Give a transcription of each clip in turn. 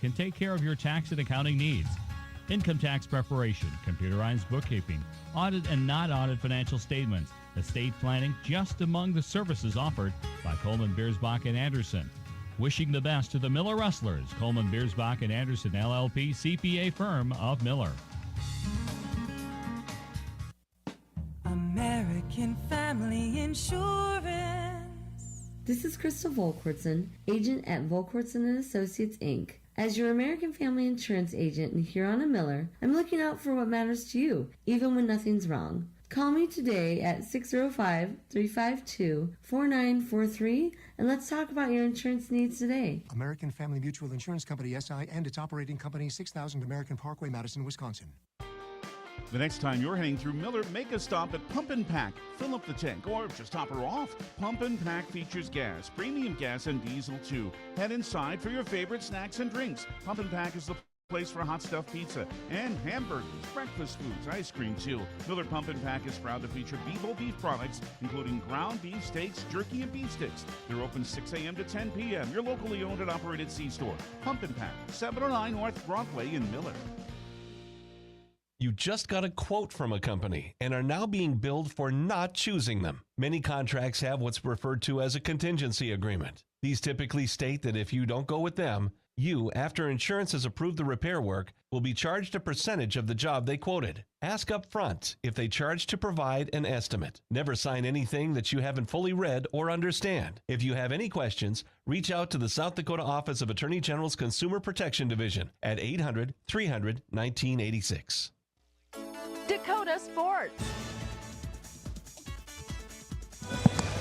can take care of your tax and accounting needs. Income tax preparation, computerized bookkeeping, audit and not audit financial statements, estate planning, just among the services offered by Coleman, Biersbach, and Anderson. Wishing the best to the Miller Rustlers, Coleman, Biersbach, and Anderson LLP CPA firm of Miller. American Family Insurance. This is Crystal Volkwartson, agent at Volkwartson & Associates, Inc. As your American Family Insurance agent in Huron and Miller, I'm looking out for what matters to you, even when nothing's wrong. Call me today at 605-352-4943 and let's talk about your insurance needs today. American Family Mutual Insurance Company, SI, and its operating company, 6000 American Parkway, Madison, Wisconsin. The next time you're heading through Miller, make a stop at Pump and Pack. Fill up the tank or just top her off. Pump and Pack features gas, premium gas, and diesel too. Head inside for your favorite snacks and drinks. Pump and Pack is the place for hot stuffed pizza and hamburgers, breakfast foods, ice cream too. Miller Pump and Pack is proud to feature Bebo beef products, including ground beef steaks, jerky, and beef sticks. They're open 6 a.m. to 10 p.m. Your locally owned and operated C-store. Pump and Pack, 709 North Broadway in Miller. You just got a quote from a company and are now being billed for not choosing them. Many contracts have what's referred to as a contingency agreement. These typically state that if you don't go with them, you, after insurance has approved the repair work, will be charged a percentage of the job they quoted. Ask up front if they charge to provide an estimate. Never sign anything that you haven't fully read or understand. If you have any questions, reach out to the South Dakota Office of Attorney General's Consumer Protection Division at 800-300-1986. Dakota Sports.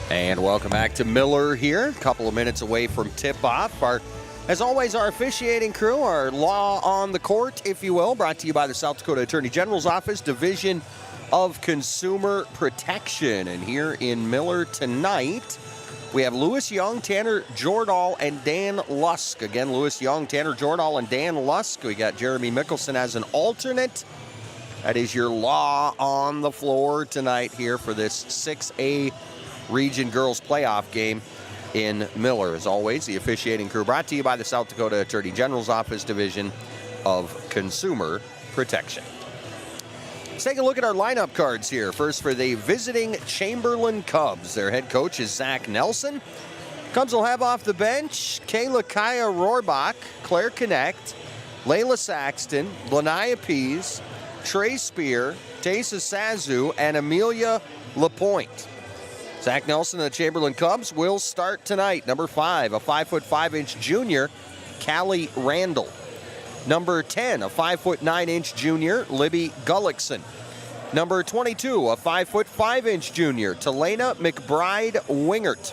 And welcome back to Miller here. A couple of minutes away from tip-off. As always, our officiating crew, our law on the court, if you will, brought to you by the South Dakota Attorney General's Office, Division of Consumer Protection. And here in Miller tonight, we have Lewis Young, Tanner Jordahl, and Dan Lusk. Again, Lewis Young, Tanner Jordahl, and Dan Lusk. We got Jeremy Mickelson as an alternate. That is your law on the floor tonight here for this 6A Region Girls Playoff game in Miller. As always, the officiating crew brought to you by the South Dakota Attorney General's Office, Division of Consumer Protection. Let's take a look at our lineup cards here. First for the visiting Chamberlain Cubs. Their head coach is Zach Nelson. Cubs will have off the bench Kayla Kaya Rohrbach, Claire Connect, Layla Saxton, Lanaya Pease, Trey Spear, Taysa Sazu, and Amelia LaPointe. Zach Nelson of the Chamberlain Cubs will start tonight. Number 5, a 5'5" junior, Callie Randall. Number 10, a 5'9" junior, Libby Gullickson. Number 22, a 5'5" junior, Talena McBride Wingert.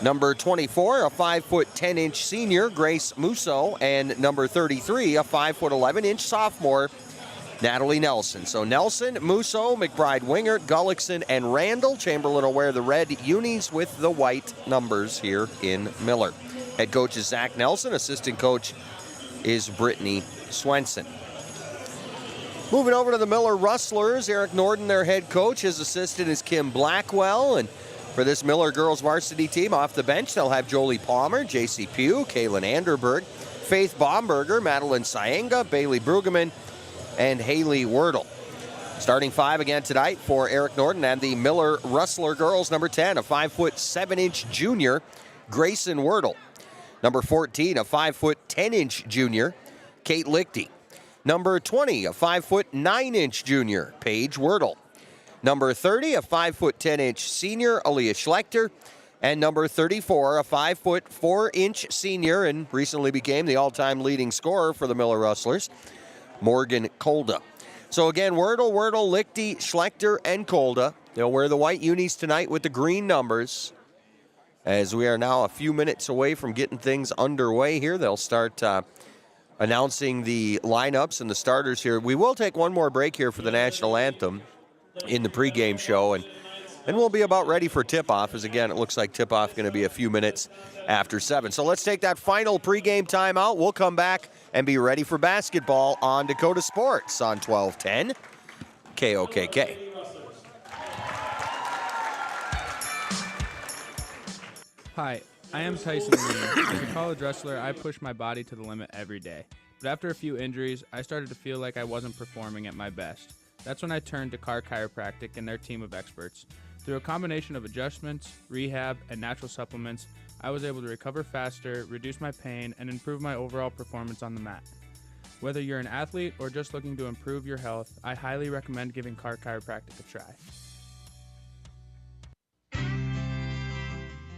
Number 24, a 5'10" senior, Grace Musso. And number 33, a 5'11" sophomore, Natalie Nelson. So Nelson, Musso, McBride Wingert, Gullickson, and Randall. Chamberlain will wear the red unis with the white numbers here in Miller. Head coach is Zach Nelson. Assistant coach is Brittany Swenson. Moving over to the Miller Rustlers, Eric Norden, their head coach. His assistant is Kim Blackwell. And for this Miller girls varsity team, off the bench, they'll have Jolie Palmer, J.C. Pugh, Kaylin Anderberg, Faith Baumberger, Madeline Saenga, Bailey Brueggemann, and Haley Wordle. Starting 5 again tonight for Eric Norden and the Miller Rustler girls. Number 10, a 5'7" junior, Grayson Wordle. Number 14, a 5'10" junior, Kate Lichty. Number 20, a 5'9" junior, Paige Wordle. Number 30, a 5'10" senior, Aaliyah Schlechter. And number 34, a 5'4" senior, and recently became the all-time leading scorer for the Miller Rustlers, Morgan Kolda. So again, Wordle, Lichty, Schlechter, and Kolda. They'll wear the white unis tonight with the green numbers. As we are now a few minutes away from getting things underway here, they'll start announcing the lineups and the starters here. We will take one more break here for the national anthem in the pregame show, and we'll be about ready for tip-off, as again, it looks like tip-off going to be a few minutes after 7. So let's take that final pregame timeout. We'll come back and be ready for basketball on Dakota Sports on 1210 KOKK. Hi, I am Tyson Lee. As a college wrestler, I push my body to the limit every day. But after a few injuries, I started to feel like I wasn't performing at my best. That's when I turned to Carr Chiropractic and their team of experts. Through a combination of adjustments, rehab, and natural supplements, I was able to recover faster, reduce my pain, and improve my overall performance on the mat. Whether you're an athlete or just looking to improve your health, I highly recommend giving Carr Chiropractic a try.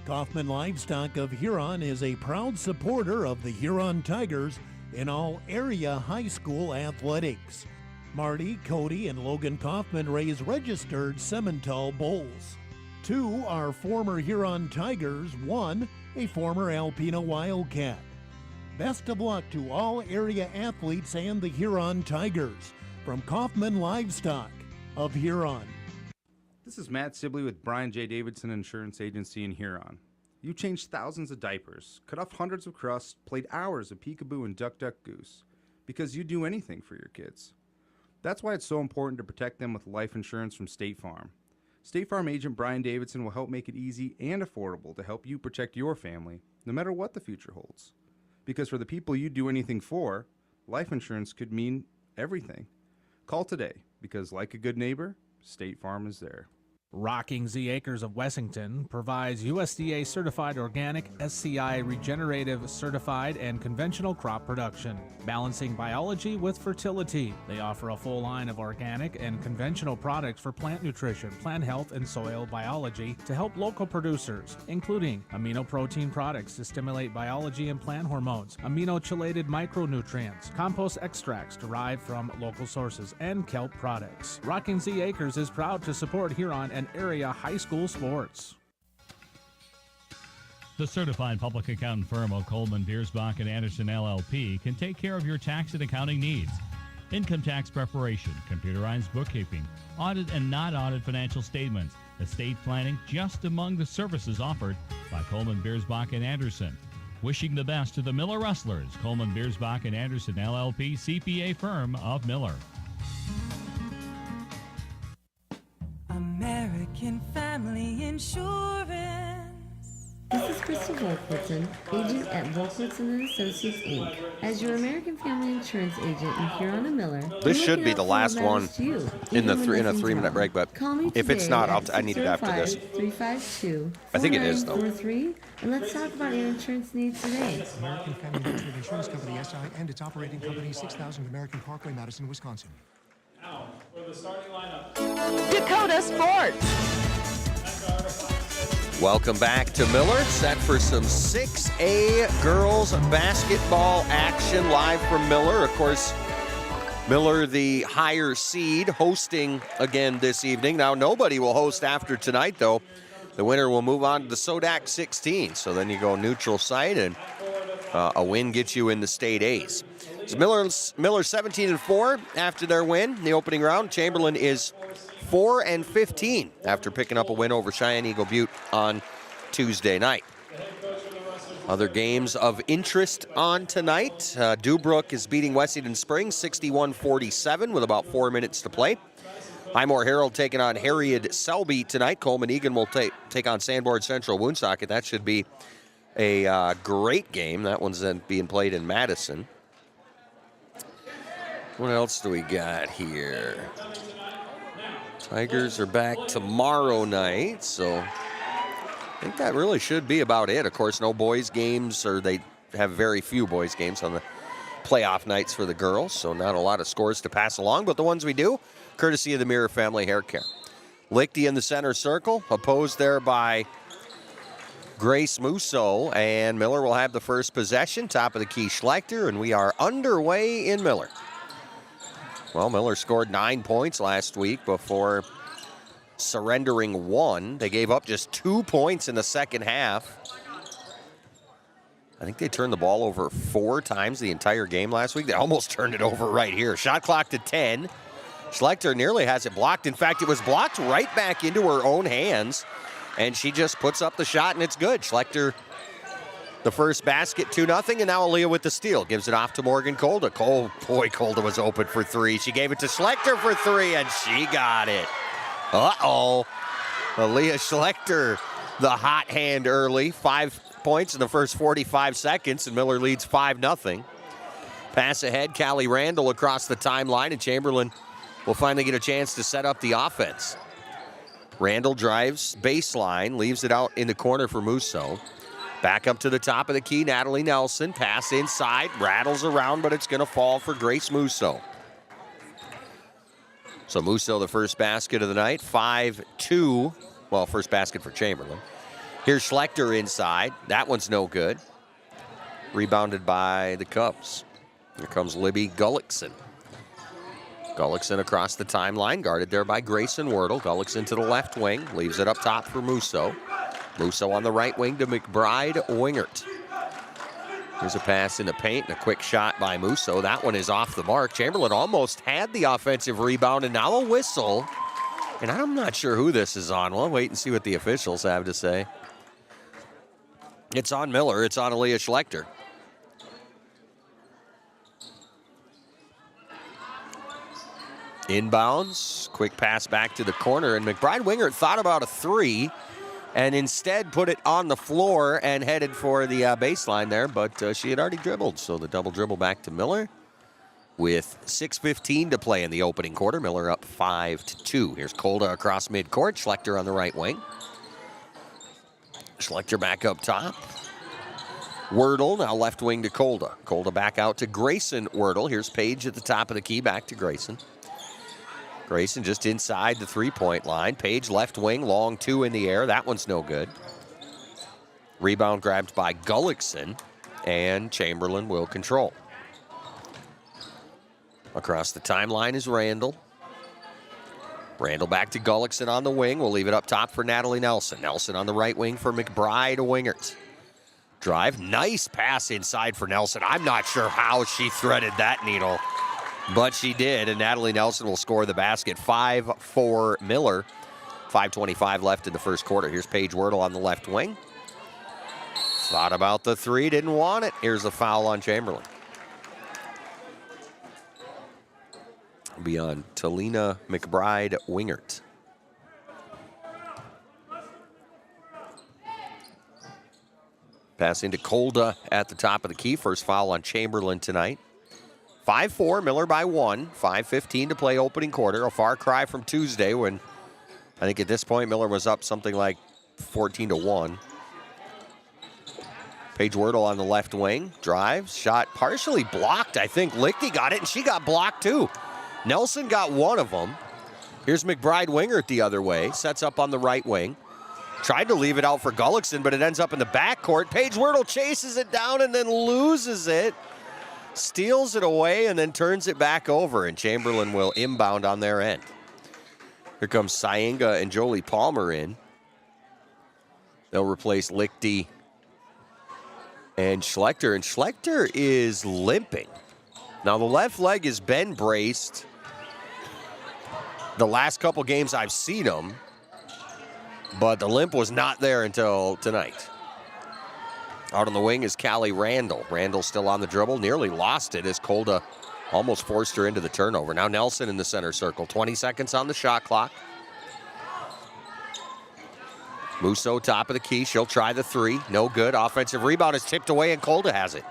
Kaufman Livestock of Huron is a proud supporter of the Huron Tigers in all area high school athletics. Marty, Cody, and Logan Kaufman raise registered Simmental bulls. 2 are former Huron Tigers, 1 a former Alpena Wildcat. Best of luck to all area athletes and the Huron Tigers from Kaufman Livestock of Huron. This is Matt Sibley with Brian J. Davidson Insurance Agency in Huron. You changed thousands of diapers, cut off hundreds of crusts, played hours of peekaboo and duck duck goose, because you'd do anything for your kids. That's why it's so important to protect them with life insurance from State Farm. State Farm agent Brian Davidson will help make it easy and affordable to help you protect your family, no matter what the future holds. Because for the people you do anything for, life insurance could mean everything. Call today, because like a good neighbor, State Farm is there. Rocking Z Acres of Wessington provides USDA certified organic, SCI regenerative certified and conventional crop production, balancing biology with fertility. They offer a full line of organic and conventional products for plant nutrition, plant health, and soil biology to help local producers, including amino protein products to stimulate biology and plant hormones, amino-chelated micronutrients, compost extracts derived from local sources, and kelp products. Rocking Z Acres is proud to support Huron and area high school sports. The certified public accountant firm of Coleman, Biersbach, and Anderson LLP can take care of your tax and accounting needs. Income tax preparation, computerized bookkeeping, audit and not audit financial statements, estate planning, just among the services offered by Coleman, Biersbach, and Anderson. Wishing the best to the Miller Rustlers, Coleman, Biersbach, and Anderson LLP CPA firm of Miller. American Family Insurance. This is Crystal Volkwartson, agent at Volkwartson & Associates, Inc. As your American Family Insurance agent in Huron and Miller, this should be the last one in a 3-minute break, but if it's not, I need it after this. 352 I think it is, though. And let's talk about your insurance needs today. American Family Mutual Insurance Company, SI, and its operating company, 6000 American Parkway, Madison, Wisconsin. Now, for the starting lineup, Dakota Sports. Welcome back to Miller, set for some 6A girls basketball action live from Miller. Of course, Miller, the higher seed, hosting again this evening. Now, nobody will host after tonight, though. The winner will move on to the Sodak 16. So then you go neutral site, and a win gets you in the state A's. So Miller 17-4 after their win in the opening round. Chamberlain is 4-15 after picking up a win over Cheyenne Eagle Butte on Tuesday night. Other games of interest on tonight. Dubrook is beating Wessington Springs 61-47 with about 4 minutes to play. Highmore Herald taking on Harriet Selby tonight. Coleman Egan will take on Sanborn Central Woonsocket. That should be a great game. That one's then being played in Madison. What else do we got here? Tigers are back tomorrow night, so I think that really should be about it. Of course, no boys games, or they have very few boys games on the playoff nights for the girls, so not a lot of scores to pass along, but the ones we do, courtesy of the Mirror Family Hair Care. Lichty in the center circle, opposed there by Grace Musso, and Miller will have the first possession, top of the key Schlechter, and we are underway in Miller. Well, Miller scored 9 points last week before surrendering 1. They gave up just 2 points in the second half. I think they turned the ball over 4 times the entire game last week. They almost turned it over right here. Shot clock to 10. Schlechter nearly has it blocked. In fact, it was blocked right back into her own hands, and she just puts up the shot, and it's good. Schlechter, the first basket, 2-0, and now Aaliyah with the steal. Gives it off to Morgan Kolda. Kolda was open for 3. She gave it to Schlechter for 3, and she got it. Uh-oh. Aaliyah Schlechter, the hot hand early. 5 points in the first 45 seconds, and Miller leads 5-0. Pass ahead, Callie Randall across the timeline, and Chamberlain will finally get a chance to set up the offense. Randall drives baseline, leaves it out in the corner for Musso. Back up to the top of the key, Natalie Nelson. Pass inside, rattles around, but it's going to fall for Grace Musso. So Musso, the first basket of the night, 5-2. Well, first basket for Chamberlain. Here's Schlechter inside. That one's no good. Rebounded by the Cubs. Here comes Libby Gullickson. Gullickson across the timeline, guarded there by Grayson Wordle. Gullickson to the left wing, leaves it up top for Musso. Musso on the right wing to McBride Wingert. Here's a pass in the paint and a quick shot by Musso. That one is off the mark. Chamberlain almost had the offensive rebound, and now a whistle. And I'm not sure who this is on. We'll wait and see what the officials have to say. It's on Miller. It's on Aaliyah Schlechter. Inbounds, quick pass back to the corner, and McBride Wingert thought about a three and instead put it on the floor and headed for the baseline there, but she had already dribbled, so the double dribble back to Miller with 6:15 to play in the opening quarter. Miller up 5-2. Here's Kolda across midcourt, Schlechter on the right wing. Schlechter back up top. Wordle now left wing to Kolda. Kolda back out to Grayson Wordle. Here's Page at the top of the key, back to Grayson. Grayson just inside the three-point line. Page left wing, long two in the air. That one's no good. Rebound grabbed by Gullickson, and Chamberlain will control. Across the timeline is Randall. Randall back to Gullickson on the wing. We'll leave it up top for Natalie Nelson. Nelson on the right wing for McBride Wingert. Drive, nice pass inside for Nelson. I'm not sure how she threaded that needle, but she did, and Natalie Nelson will score the basket. 5-4 Miller. 5:25 left in the first quarter. Here's Paige Wordle on the left wing. Thought about the three, didn't want it. Here's a foul on Chamberlain. It'll be on Talina McBride Wingert. Passing to Kolda at the top of the key. First foul on Chamberlain tonight. 5-4, Miller by 1. 5:15 to play opening quarter. A far cry from Tuesday when I think at this point Miller was up something like 14-1. Paige Wordle on the left wing. Drives, shot partially blocked. I think Lichty got it, and she got blocked too. Nelson got one of them. Here's McBride Wingert the other way. Sets up on the right wing. Tried to leave it out for Gullickson, but it ends up in the backcourt. Paige Wordle chases it down and then loses it. Steals it away and then turns it back over, and Chamberlain will inbound on their end. Here comes Syenga and Jolie Palmer in. They'll replace Lichty and Schlechter, and Schlechter is limping. Now the left leg has been braced. The last couple games I've seen him, but the limp was not there until tonight. Out on the wing is Callie Randall. Randall still on the dribble, nearly lost it as Kolda almost forced her into the turnover. Now Nelson in the center circle, 20 seconds on the shot clock. Musso top of the key, she'll try the three, no good. Offensive rebound is tipped away and Kolda has it.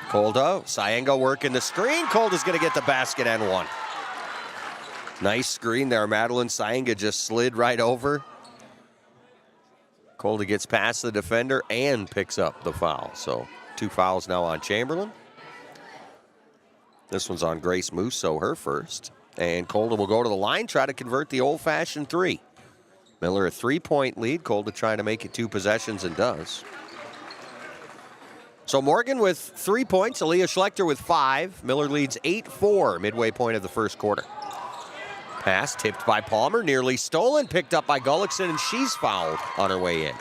Kolda, Syenga working the screen. Kolda's gonna get the basket and one. Nice screen there. Madeline Syenga just slid right over. Kolda gets past the defender and picks up the foul. So 2 fouls now on Chamberlain. This one's on Grace Musso, her first. And Kolda will go to the line, try to convert the old-fashioned three. Miller a 3-point lead. Kolda trying to make it 2 possessions and does. So Morgan with 3 points. Aaliyah Schlechter with 5. Miller leads 8-4 midway point of the first quarter. Pass tipped by Palmer, nearly stolen, picked up by Gullickson, and she's fouled on her way in.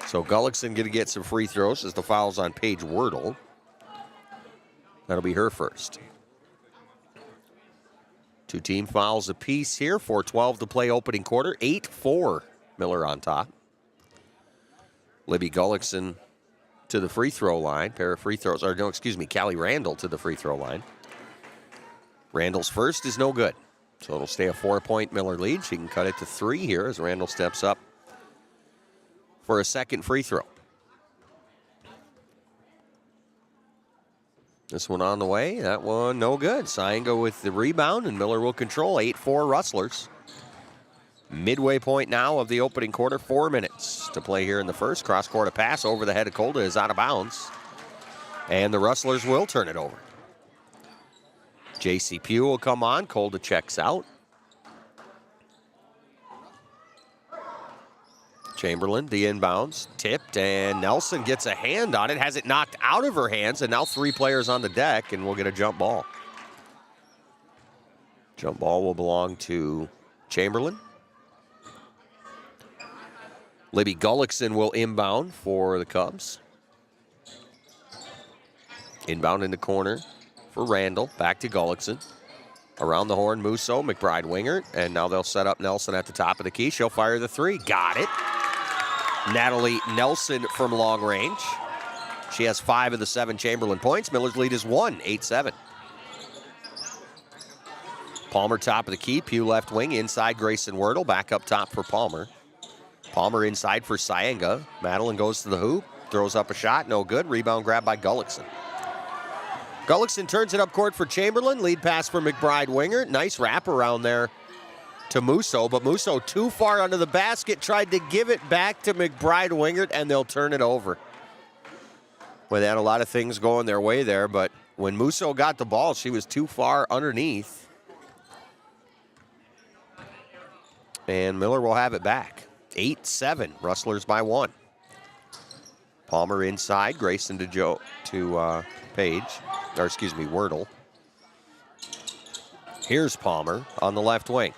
So Gullickson going to get some free throws as the foul's on Paige Wordle. That'll be her first. 2 team fouls apiece here. 4:12 to play opening quarter. 8-4 Miller on top. Libby Gullickson to the free throw line. Pair of free throws, or no, excuse me, Callie Randall to the free throw line. Randall's first is no good. So it'll stay a 4-point Miller lead. She can cut it to 3 here as Randall steps up for a second free throw. This one on the way. That one no good. Saenga with the rebound, and Miller will control. 8-4 Rustlers. Midway point now of the opening quarter. 4 minutes to play here in the first. Cross-court a pass over the head of Kolda is out of bounds. And the Rustlers will turn it over. J.C. Pugh will come on. Kolda checks out. Chamberlain, the inbounds, tipped, and Nelson gets a hand on it, has it knocked out of her hands, and now 3 players on the deck, and we'll get a jump ball. Jump ball will belong to Chamberlain. Libby Gullickson will inbound for the Cubs. Inbound in the corner for Randall, back to Gullickson. Around the horn, Musso, McBride Wingert, and now they'll set up Nelson at the top of the key. She'll fire the 3. Got it. Natalie Nelson from long range. She has 5 of the 7 Chamberlain points. Miller's lead is 1, 8-7. Palmer top of the key. Pugh left wing. Inside Grayson Wordle. Back up top for Palmer. Palmer inside for Saenga. Madeline goes to the hoop. Throws up a shot. No good. Rebound grab by Gullickson. Gullickson turns it up court for Chamberlain. Lead pass for McBride Wingert. Nice wrap around there to Musso, but Musso too far under the basket, tried to give it back to McBride Wingert, and they'll turn it over. Well, they had a lot of things going their way there, but when Musso got the ball, she was too far underneath. And Miller will have it back. 8-7, Rustlers by 1. Palmer inside, Grayson to Page, or excuse me, Wordle. Here's Palmer on the left wing.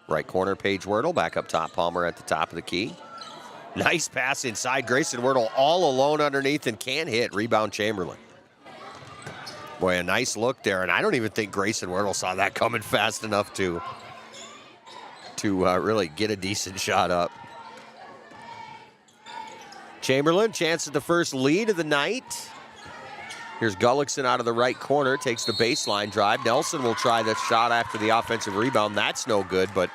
Right corner, Paige Wordle. Back up top, Palmer at the top of the key. Nice pass inside. Grayson Wordle all alone underneath and can't hit. Rebound Chamberlain. Boy, a nice look there. And I don't even think Grayson Wordle saw that coming fast enough to really get a decent shot up. Chamberlain, chance at the first lead of the night. Here's Gullickson out of the right corner, takes the baseline drive. Nelson will try the shot after the offensive rebound. That's no good, but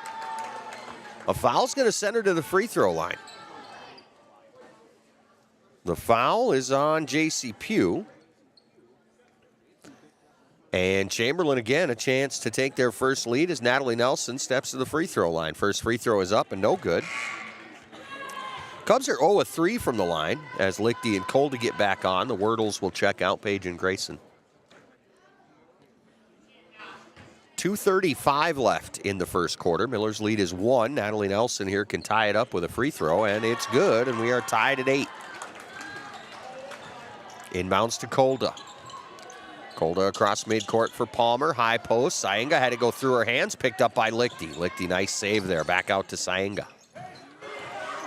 a foul's going to send her to the free throw line. The foul is on J.C. Pugh. And Chamberlain, again, a chance to take their first lead as Natalie Nelson steps to the free throw line. First free throw is up and no good. Cubs are 0-3 from the line as Lichty and Kolda get back on. The Wordles will check out Page and Grayson. 2:35 left in the first quarter. Miller's lead is 1. Natalie Nelson here can tie it up with a free throw, and it's good, and we are tied at 8. Inbounds to Kolda. Kolda across midcourt for Palmer. High post. Saenga had to go through her hands. Picked up by Lichty. Lichty, nice save there. Back out to Saenga.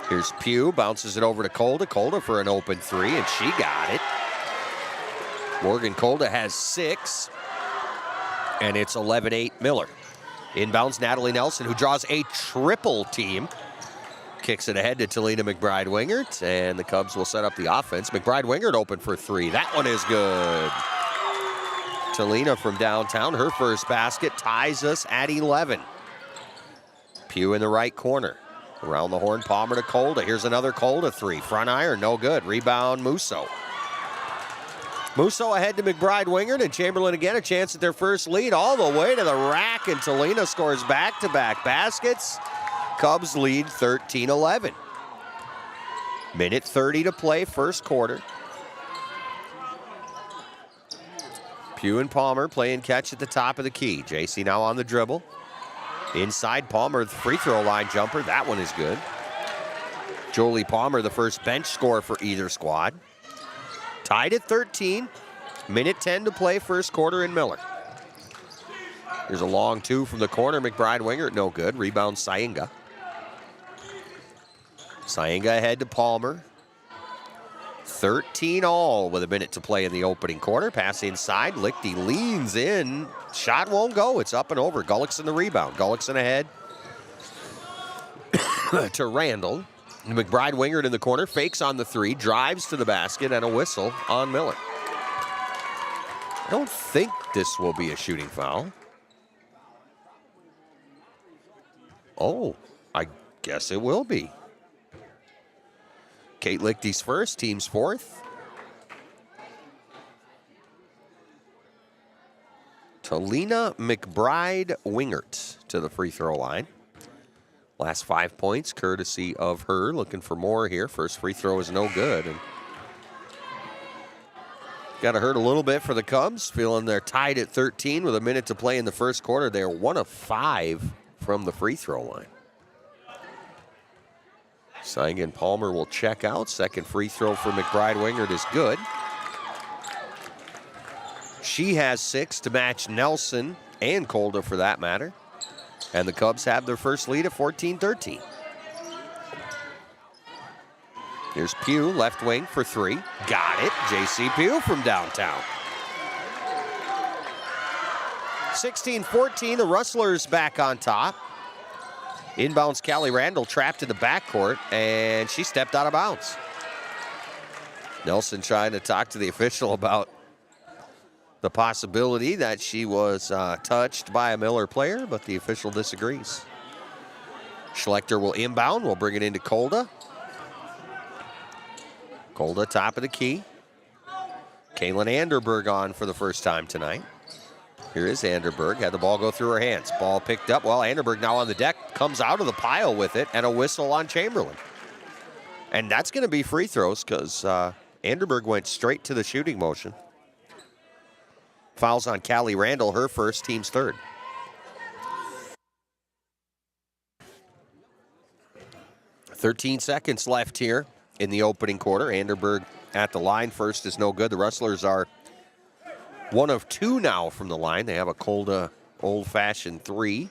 Here's Pugh, bounces it over to Kolda. Kolda for an open 3, and she got it. Morgan Kolda has 6, and it's 11-8 Miller. Inbounds Natalie Nelson, who draws a triple team. Kicks it ahead to Talina McBride Wingert, and the Cubs will set up the offense. McBride Wingert open for 3. That one is good. Talina from downtown, her first basket, ties us at 11. Pugh in the right corner. Around the horn, Palmer to Kolda. Here's another Kolda 3. Front iron, no good. Rebound, Musso. Musso ahead to McBride Wingert, and Chamberlain again a chance at their first lead all the way to the rack, and Talina scores back-to-back baskets. Cubs lead 13-11. Minute 30 to play, first quarter. Pugh and Palmer playing catch at the top of the key. JC now on the dribble. Inside Palmer, the free throw line jumper. That one is good. Jolie Palmer, the first bench scorer for either squad. Tied at 13. Minute 10 to play, first quarter in Miller. Here's a long 2 from the corner. McBride Wingert, no good. Rebound Saenga. Saenga ahead to Palmer. 13 all with a minute to play in the opening quarter. Pass inside. Lichty leans in. Shot won't go. It's up and over. Gullickson the rebound. Gullickson ahead to Randall. McBride Wingert in the corner. Fakes on the 3. Drives to the basket and a whistle on Miller. I don't think this will be a shooting foul. Oh, I guess it will be. Kate Lichty's first, team's fourth. Talina McBride-Wingert to the free throw line. Last 5 points, courtesy of her. Looking for more here. First free throw is no good. And got to hurt a little bit for the Cubs. Feeling they're tied at 13 with a minute to play in the first quarter. They're 1 of 5 from the free throw line. Seigen Palmer will check out. Second free throw for McBride-Wingert is good. She has 6 to match Nelson and Kolda for that matter. And the Cubs have their first lead at 14-13. Here's Pugh, left wing for 3. Got it. J.C. Pugh from downtown. 16-14, the Rustlers back on top. Inbounds Callie Randall trapped in the backcourt, and she stepped out of bounds. Nelson trying to talk to the official about the possibility that she was touched by a Miller player, but the official disagrees. Schlechter will inbound. We'll bring it into Kolda. Kolda, top of the key. Kaylin Anderberg on for the first time tonight. Here is Anderberg. Had the ball go through her hands. Ball picked up. Well, Anderberg now on the deck. Comes out of the pile with it, and a whistle on Chamberlain. And that's going to be free throws because Anderberg went straight to the shooting motion. Fouls on Callie Randall, her first, team's third. "13 seconds left here in the opening quarter. Anderberg at the line. First is no good. The Rustlers are 1 of 2 now from the line. They have a Kolda old-fashioned 3.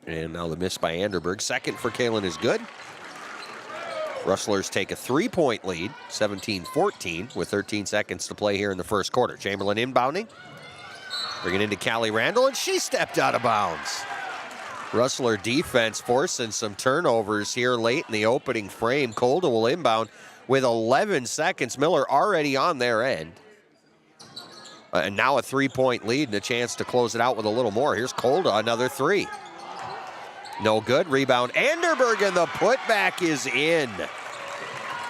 And now the miss by Anderberg. Second for Kaylin is good. Rustlers take a 3-point lead, 17-14, with 13 seconds to play here in the first quarter. Chamberlain inbounding. Bringing into Callie Randall, and she stepped out of bounds. Rustler defense forcing some turnovers here late in the opening frame. Kolda will inbound with 11 seconds. Miller already on their end. And now a 3-point lead and a chance to close it out with a little more. Here's Kolda, another 3. No good. Rebound. Anderberg, and the putback is in.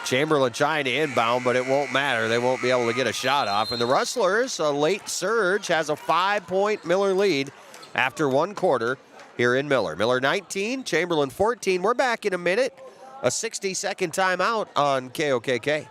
Chamberlain trying to inbound, but it won't matter. They won't be able to get a shot off. And the Rustlers, a late surge, has a 5-point Miller lead after 1 quarter here in Miller. Miller 19, Chamberlain 14. We're back in a minute. A 60-second timeout on KOKK.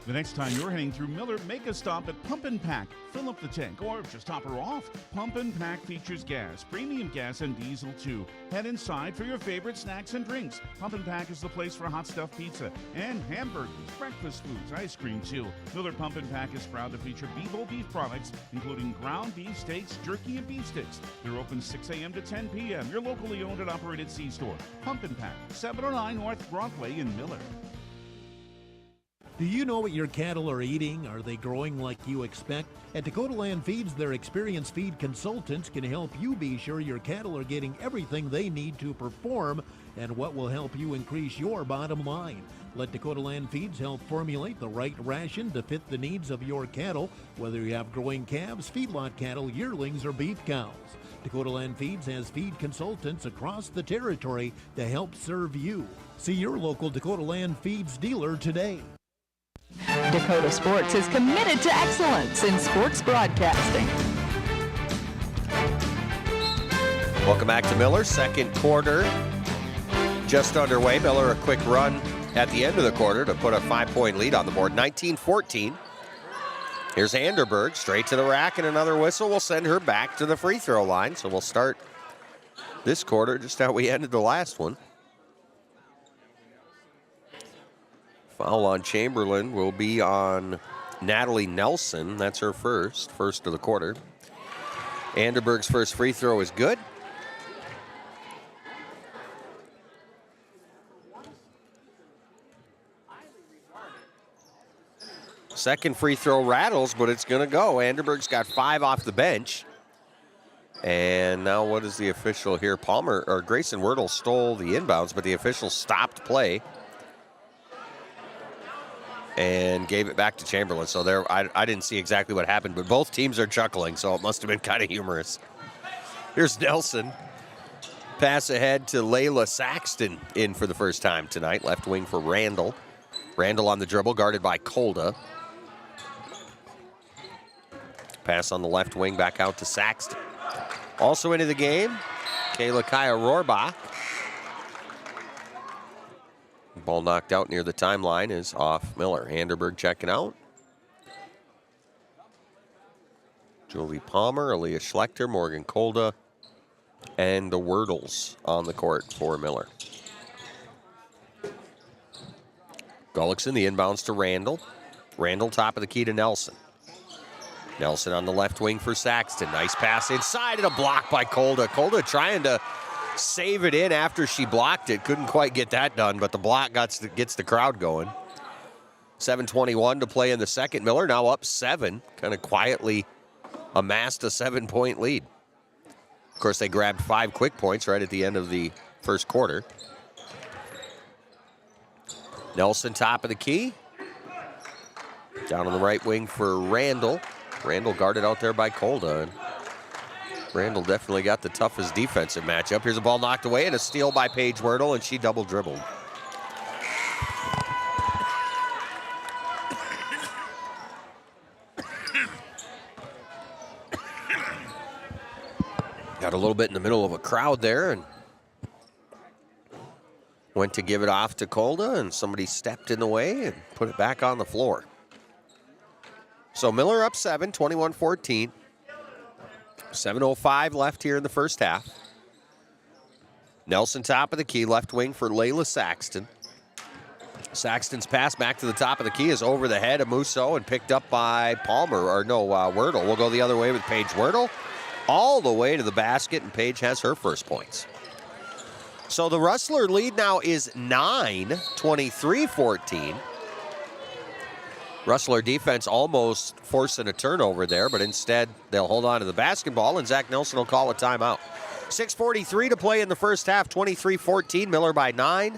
The next time you're heading through Miller, make a stop at Pump and Pack. Fill up the tank or just top her off. Pump and Pack features gas, premium gas, and diesel too. Head inside for your favorite snacks and drinks. Pump and Pack is the place for hot stuffed pizza and hamburgers, breakfast foods, ice cream too. Miller Pump and Pack is proud to feature Bebo beef products, including ground beef steaks, jerky, and beef sticks. They're open 6 a.m. to 10 p.m. Your locally owned and operated C-store. Pump and Pack, 709 North Broadway in Miller. Do you know what your cattle are eating? Are they growing like you expect? At Dakota Land Feeds, their experienced feed consultants can help you be sure your cattle are getting everything they need to perform and what will help you increase your bottom line. Let Dakota Land Feeds help formulate the right ration to fit the needs of your cattle, whether you have growing calves, feedlot cattle, yearlings, or beef cows. Dakota Land Feeds has feed consultants across the territory to help serve you. See your local Dakota Land Feeds dealer today. Dakota Sports is committed to excellence in sports broadcasting. Welcome back to Miller. Second quarter just underway. Miller a quick run at the end of the quarter to put a 5-point lead on the board. 19-14. Here's Anderberg straight to the rack, and another whistle will send her back to the free throw line. So we'll start this quarter just how we ended the last one. Foul on Chamberlain will be on Natalie Nelson. That's her first of the quarter. Anderberg's first free throw is good. Second free throw rattles, but it's going to go. Anderberg's got 5 off the bench. And now what is the official here? Grayson Wordle stole the inbounds, but the official stopped play and gave it back to Chamberlain. So there, I didn't see exactly what happened, but both teams are chuckling, so it must have been kind of humorous. Here's Nelson. Pass ahead to Layla Saxton in for the first time tonight. Left wing for Randall. Randall on the dribble, guarded by Kolda. Pass on the left wing, back out to Saxton. Also into the game, Kayla Kaya Rohrbach. Ball knocked out near the timeline is off Miller. Anderberg checking out. Jovi Palmer, Aaliyah Schlechter, Morgan Kolda, and the Wordles on the court for Miller. Gullickson, the inbounds to Randall. Randall top of the key to Nelson. Nelson on the left wing for Saxton. Nice pass inside and a block by Kolda. Kolda trying to save it in after she blocked it. Couldn't quite get that done, but the block gets the crowd going. 7:21 to play in the second. Miller now up 7. Kind of quietly amassed a 7-point lead. Of course, they grabbed 5 quick points right at the end of the first quarter. Nelson top of the key. Down on the right wing for Randall. Randall guarded out there by Kolda. And Randall definitely got the toughest defensive matchup. Here's a ball knocked away and a steal by Paige Wordle, and she double dribbled. Got a little bit in the middle of a crowd there and went to give it off to Kolda, and somebody stepped in the way and put it back on the floor. So Miller up 7, 21-14. 7:05 left here in the first half. Nelson top of the key, left wing for Layla Saxton. Saxton's pass back to the top of the key is over the head of Musso and picked up by Wordle. We'll go the other way with Paige Wordle. All the way to the basket, and Paige has her first points. So the Rustler lead now is 9, 23-14. Rustler defense almost forcing a turnover there, but instead they'll hold on to the basketball, and Zach Nelson will call a timeout. 6:43 to play in the first half, 23-14, Miller by 9.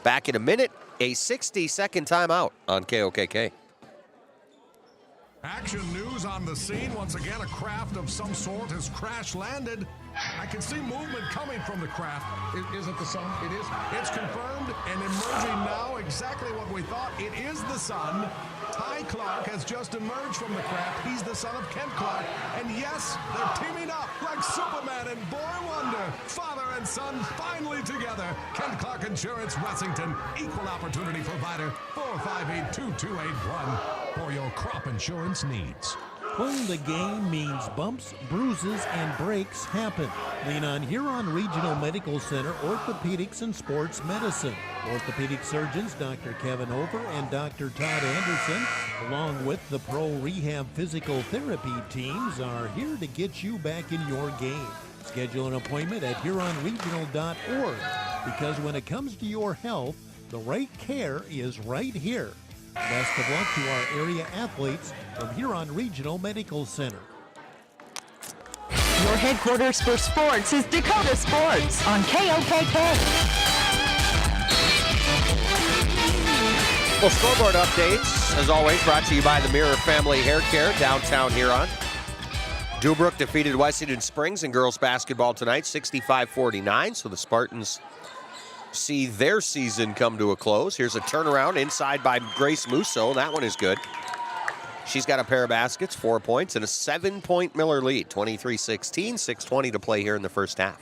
Back in a minute, a 60-second timeout on KOKK. Action news on the scene. Once again, a craft of some sort has crash-landed. I can see movement coming from the craft. Is it the sun? It is. It's confirmed and emerging now exactly what we thought. It is the sun. Ty Clark has just emerged from the craft. He's the son of Kent Clark. And yes, they're teaming up like Superman and Boy Wonder. Father and son finally together. Kent Clark Insurance, Wessington. Equal opportunity provider. 458-2281 for your crop insurance needs. Playing the game means bumps, bruises, and breaks happen. Lean on Huron Regional Medical Center Orthopedics and Sports Medicine. Orthopedic surgeons Dr. Kevin Over and Dr. Todd Anderson, along with the Pro Rehab Physical Therapy teams, are here to get you back in your game. Schedule an appointment at HuronRegional.org, because when it comes to your health, the right care is right here. Best of luck to our area athletes from Huron Regional Medical Center. Your headquarters for sports is Dakota Sports on KOKK. Well, scoreboard updates, as always, brought to you by the Mirror Family Hair Care, downtown Huron. Dubrook defeated Wessington Springs in girls basketball tonight, 65-49, so the Spartans see their season come to a close. Here's a turnaround inside by Grace Musso. That one is good. She's got a pair of baskets, 4 points, and a 7-point Miller lead, 23-16, 6:20 to play here in the first half.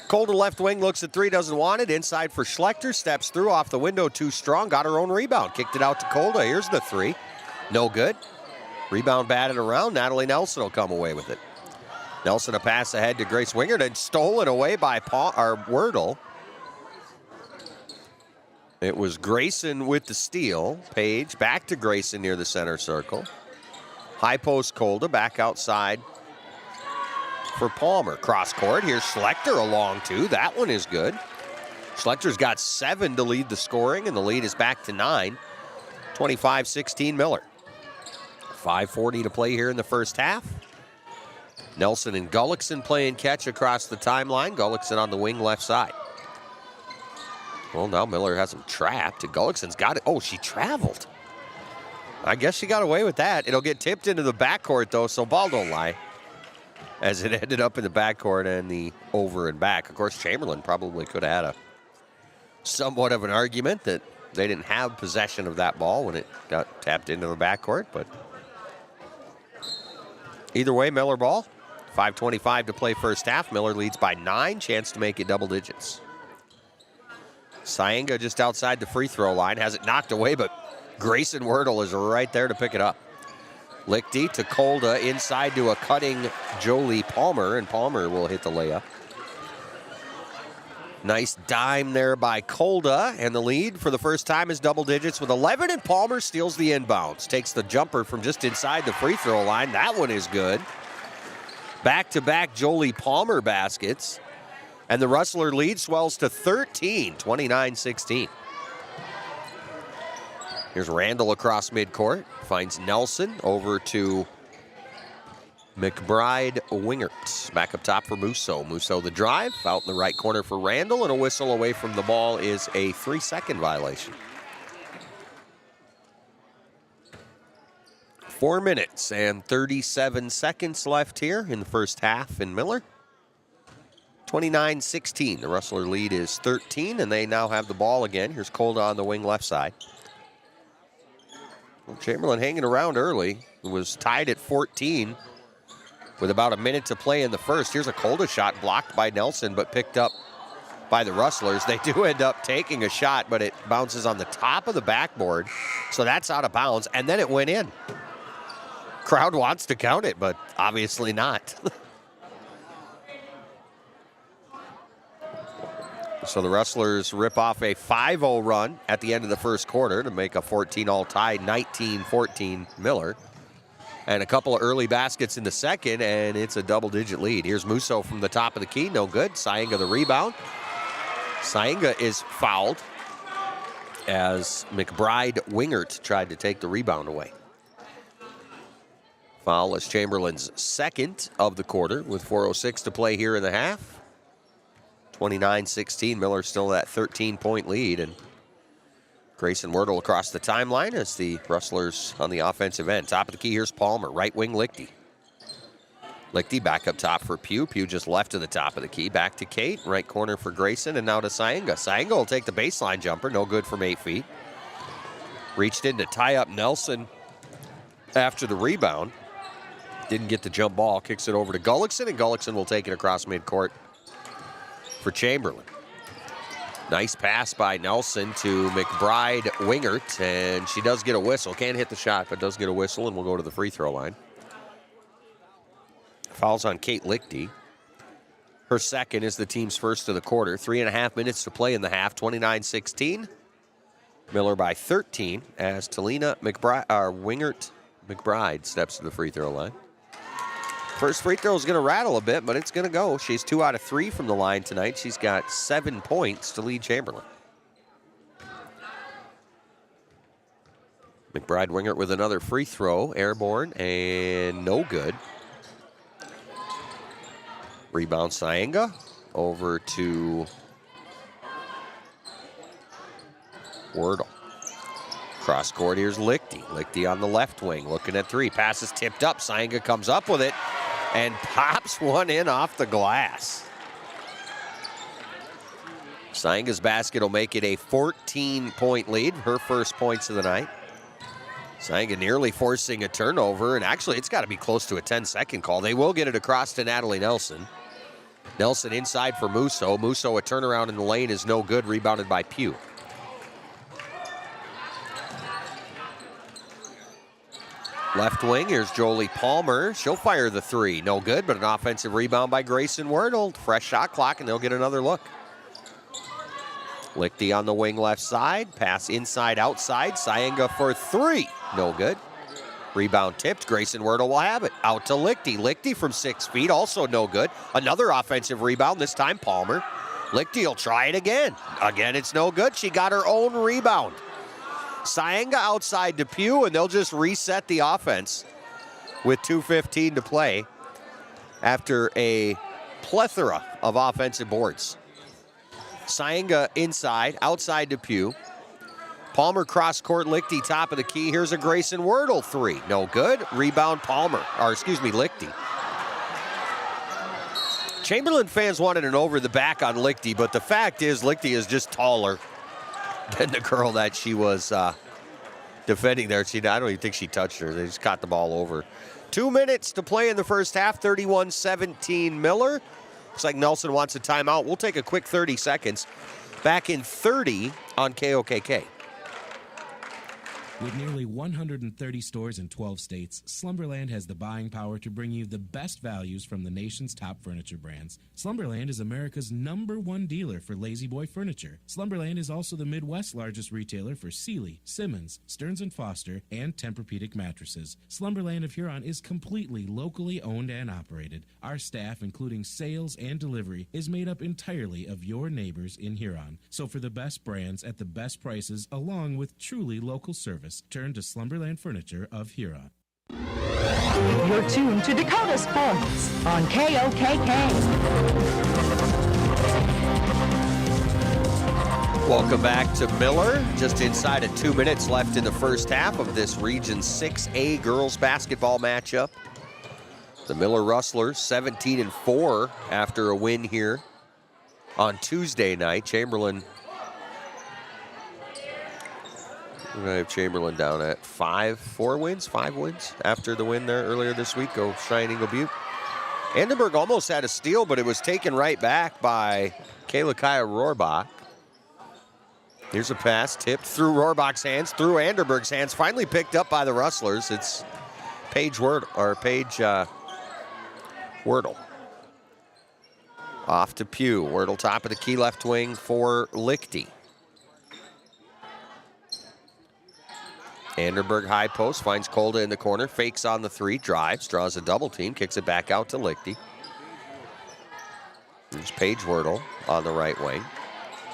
Kolda left wing looks at 3, doesn't want it. Inside for Schlechter, steps through off the window, too strong, got her own rebound, kicked it out to Kolda. Here's the 3, no good. Rebound batted around. Natalie Nelson will come away with it. Nelson a pass ahead to Grace Wingard and stolen away by Wordle. It was Grayson with the steal. Page back to Grayson near the center circle. High post Kolda back outside for Palmer. Cross court. Here's Schlechter along two. That one is good. Schlechter's got 7 to lead the scoring, and the lead is back to 9. 25-16 Miller. 5:40 to play here in the first half. Nelson and Gullickson playing catch across the timeline. Gullickson on the wing left side. Well, now Miller has him trapped. And Gullickson's got it. Oh, she traveled. I guess she got away with that. It'll get tipped into the backcourt, though, so ball don't lie. as it ended up in the backcourt and the over and back. Of course, Chamberlain probably could have had a somewhat of an argument that they didn't have possession of that ball when it got tapped into the backcourt, but either way, Miller ball. 5:25 to play first half. Miller leads by 9, chance to make it double digits. Saenga just outside the free throw line, has it knocked away, but Grayson Wordle is right there to pick it up. Lichty to Kolda, inside to a cutting Jolie Palmer, and Palmer will hit the layup. Nice dime there by Kolda, and the lead for the first time is double digits with 11, and Palmer steals the inbounds. Takes the jumper from just inside the free throw line. That one is good. Back-to-back Jolie Palmer baskets, and the Rustler lead swells to 13, 29-16. Here's Randall across midcourt, finds Nelson over to McBride Wingert. Back up top for Musso. Musso the drive, out in the right corner for Randall, and a whistle away from the ball is a 3-second violation. 4 minutes and 37 seconds left here in the first half in Miller. 29-16. The Rustler lead is 13, and they now have the ball again. Here's Kolda on the wing left side. Well, Chamberlain hanging around early. It was tied at 14 with about a minute to play in the first. Here's a Kolda shot blocked by Nelson, but picked up by the Rustlers. They do end up taking a shot, but it bounces on the top of the backboard, so that's out of bounds, and then it went in. Crowd wants to count it, but obviously not. So the Rustlers rip off a 5-0 run at the end of the first quarter to make a 14-all tie, 19-14 Miller. And a couple of early baskets in the second, and it's a double-digit lead. Here's Musso from the top of the key, no good. Saenga the rebound. Saenga is fouled as McBride Wingert tried to take the rebound away. Foul is Chamberlain's second of the quarter with 4:06 to play here in the half. 29-16, Miller still that 13-point lead, and Grayson Wordle across the timeline as the Rustlers on the offensive end. Top of the key, here's Palmer, right wing Lichty. Lichty back up top for Pugh. Pugh just left to the top of the key. Back to Kate, right corner for Grayson, and now to Saenga. Saenga will take the baseline jumper, no good from 8 feet. Reached in to tie up Nelson after the rebound. Didn't get the jump ball, kicks it over to Gullickson, and Gullickson will take it across midcourt for Chamberlain. Nice pass by Nelson to McBride Wingert, and she does get a whistle. Can't hit the shot, but does get a whistle, and will go to the free throw line. Fouls on Kate Lichty. Her second is the team's first of the quarter. 3.5 minutes to play in the half, 29-16. Miller by 13 as Talina Wingert McBride steps to the free throw line. First free throw is going to rattle a bit, but it's going to go. She's 2 out of 3 from the line tonight. She's got 7 points to lead Chamberlain. McBride Wingert with another free throw, airborne, and no good. Rebound Saenga over to Wordle. Cross court, here's Lichty. Lichty on the left wing, looking at 3. Pass is tipped up. Saenga comes up with it and pops one in off the glass. Saenga's basket will make it a 14-point lead, her first points of the night. Saenga nearly forcing a turnover, and actually it's got to be close to a 10-second call. They will get it across to Natalie Nelson. Nelson inside for Musso. Musso, a turnaround in the lane is no good, rebounded by Pugh. Left wing, here's Jolie Palmer. She'll fire the 3. No good, but an offensive rebound by Grayson Wordle. Fresh shot clock, and they'll get another look. Lichty on the wing left side. Pass inside, outside. Saenga for 3. No good. Rebound tipped. Grayson Wordle will have it. Out to Lichty. Lichty from 6 feet, also no good. Another offensive rebound, this time Palmer. Lichty will try it again. Again, it's no good. She got her own rebound. Saenga outside to Pugh, and they'll just reset the offense with 2:15 to play after a plethora of offensive boards. Saenga inside, outside to Pugh. Palmer cross court, Lichty top of the key. Here's a Grayson Wordle 3. No good. Rebound Lichty. Chamberlain fans wanted an over the back on Lichty, but the fact is Lichty is just taller than the girl that she was defending there. I don't even think she touched her. They just caught the ball over. 2 minutes to play in the first half, 31-17 Miller. Looks like Nelson wants a timeout. We'll take a quick 30 seconds. Back in 30 on KOKK. With nearly 130 stores in 12 states, Slumberland has the buying power to bring you the best values from the nation's top furniture brands. Slumberland is America's #1 dealer for Lazy Boy furniture. Slumberland is also the Midwest's largest retailer for Sealy, Simmons, Stearns & Foster, and Tempur-Pedic mattresses. Slumberland of Huron is completely locally owned and operated. Our staff, including sales and delivery, is made up entirely of your neighbors in Huron. So for the best brands at the best prices, along with truly local service, turn to Slumberland Furniture of Huron. You're tuned to Dakota Sports on KOKK. Welcome back to Miller. Just inside of 2 minutes left in the first half of this Region 6A girls basketball matchup. The Miller Rustlers 17-4 after a win here on Tuesday night. Chamberlain, we're going to have Chamberlain down at 5 wins after the win there earlier this week. Go Cheyenne Eagle Butte. Anderberg almost had a steal, but it was taken right back by Kayla Kaya Rohrbach. Here's a pass tipped through Rohrbach's hands, through Anderberg's hands, finally picked up by the Rustlers. It's Paige Wordle. Off to Pugh. Wordle top of the key left wing for Lichty. Anderberg high post, finds Kolda in the corner, fakes on the three, drives, draws a double team, kicks it back out to Lichty. There's Paige Wordle on the right wing.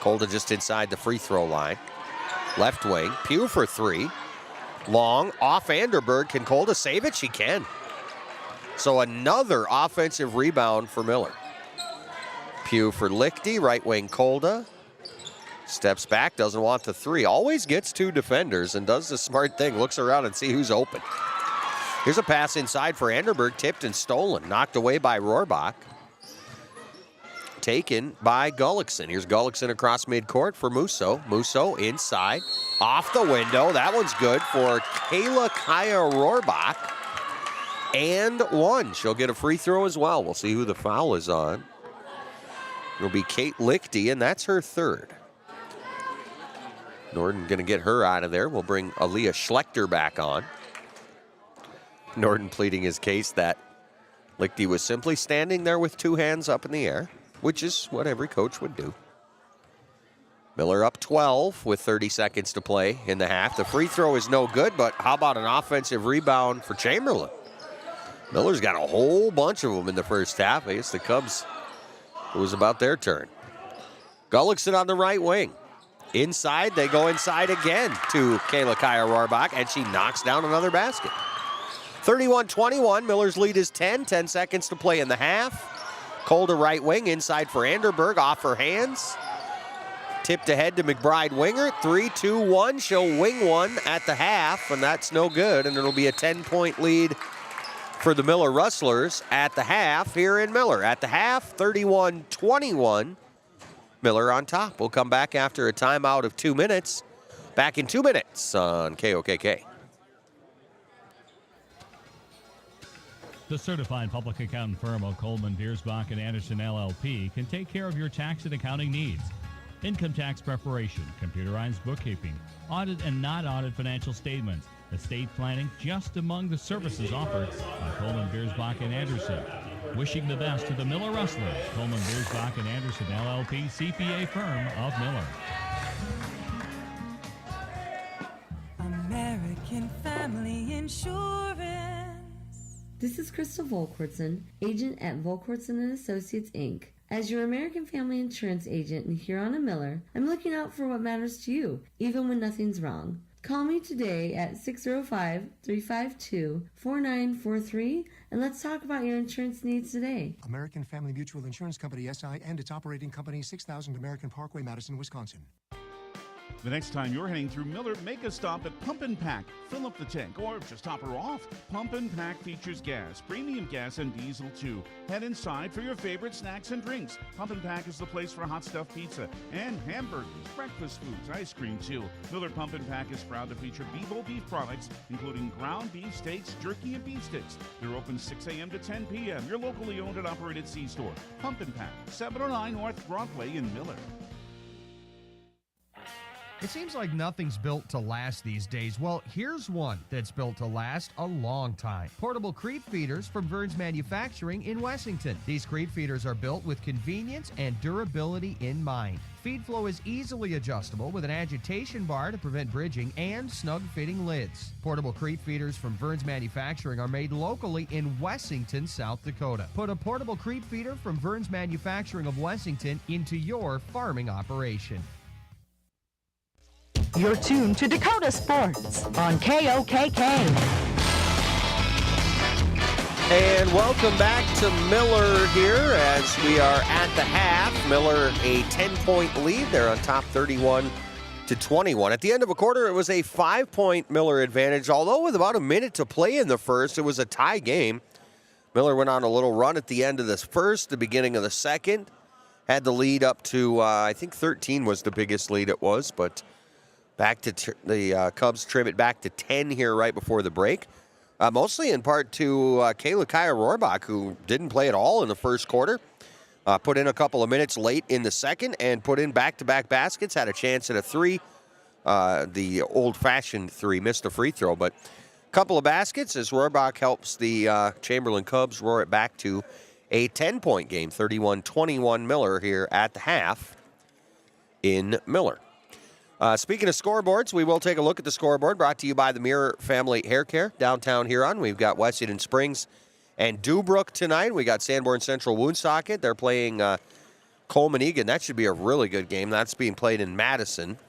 Kolda just inside the free throw line. Left wing, Pugh for three. Long, off Anderberg. Can Kolda save it? She can. So another offensive rebound for Miller. Pugh for Lichty, right wing Kolda. Steps back, doesn't want the three. Always gets two defenders and does the smart thing. Looks around and see who's open. Here's a pass inside for Anderberg, tipped and stolen. Knocked away by Rohrbach. Taken by Gullickson. Here's Gullickson across midcourt for Musso. Musso inside, off the window. That one's good for Kayla Kaya Rohrbach. And one. She'll get a free throw as well. We'll see who the foul is on. It'll be Kate Lichty, and that's her third. Norden going to get her out of there. We'll bring Aaliyah Schlechter back on. Norden pleading his case that Lichty was simply standing there with two hands up in the air, which is what every coach would do. Miller up 12 with 30 seconds to play in the half. The free throw is no good, but how about an offensive rebound for Chamberlain? Miller's got a whole bunch of them in the first half. I guess the Cubs, it was about their turn. Gullickson on the right wing. Inside, they go inside again to Kayla Kaya Rohrbach, and she knocks down another basket. 31-21, Miller's lead is 10 seconds to play in the half. Kolda right wing, inside for Anderberg, off her hands. Tipped ahead to McBride Winger, 3-2-1. She'll wing one at the half, and that's no good, and it'll be a 10-point lead for the Miller Rustlers at the half here in Miller. At the half, 31-21. Miller on top. We'll come back after a timeout of 2 minutes. Back in 2 minutes on KOKK. The certified public accountant firm of Coleman, Biersbach, and Anderson LLP can take care of your tax and accounting needs. Income tax preparation, computerized bookkeeping, audit and not audit financial statements, estate planning, just among the services offered by Coleman, Biersbach, and Anderson. Wishing the best to the Miller Rustlers, Coleman, Biersbach, and Anderson LLP, CPA firm of Miller. American Family Insurance. This is Crystal Volkwartson, agent at Volkwartson & Associates, Inc. As your American Family Insurance agent in Huron and Miller, I'm looking out for what matters to you, even when nothing's wrong. Call me today at 605-352-4943, and let's talk about your insurance needs today. American Family Mutual Insurance Company, SI, and its operating company, 6000 American Parkway, Madison, Wisconsin. The next time you're heading through Miller, make a stop at Pump and Pack. Fill up the tank or just top her off. Pump and Pack features gas, premium gas, and diesel too. Head inside for your favorite snacks and drinks. Pump and Pack is the place for hot stuffed pizza and hamburgers, breakfast foods, ice cream too. Miller Pump and Pack is proud to feature Bebo beef products, including ground beef steaks, jerky, and beef sticks. They're open 6 a.m. to 10 p.m. Your locally owned and operated C-store. Pump and Pack, 709 North Broadway in Miller. It seems like nothing's built to last these days. Well, here's one that's built to last a long time. Portable creep feeders from Vern's Manufacturing in Wessington. These creep feeders are built with convenience and durability in mind. Feed flow is easily adjustable with an agitation bar to prevent bridging and snug-fitting lids. Portable creep feeders from Vern's Manufacturing are made locally in Wessington, South Dakota. Put a portable creep feeder from Vern's Manufacturing of Wessington into your farming operation. You're tuned to Dakota Sports on KOKK. And welcome back to Miller here as we are at the half. Miller a 10-point lead. They're on top 31-21. At the end of a quarter, it was a 5-point Miller advantage, although with about a minute to play in the first, it was a tie game. Miller went on a little run at the end of the first, the beginning of the second. Had the lead up to, I think 13 was the biggest lead it was, but back to the Cubs trim it back to 10 here right before the break. Mostly in part to Kayla Kaya Rohrbach, who didn't play at all in the first quarter. Put in a couple of minutes late in the second and put in back-to-back baskets. Had a chance at a three, the old-fashioned three. Missed a free throw, but a couple of baskets as Rohrbach helps the Chamberlain Cubs roar it back to a 10-point game. 31-21 Miller here at the half in Miller. Speaking of scoreboards, we will take a look at the scoreboard brought to you by the Mirror Family Hair Care, downtown Huron. We've got Wessington Springs and Dubrook tonight. We got Sanborn Central Woonsocket. They're playing Coleman Egan. That should be a really good game. That's being played in Madison.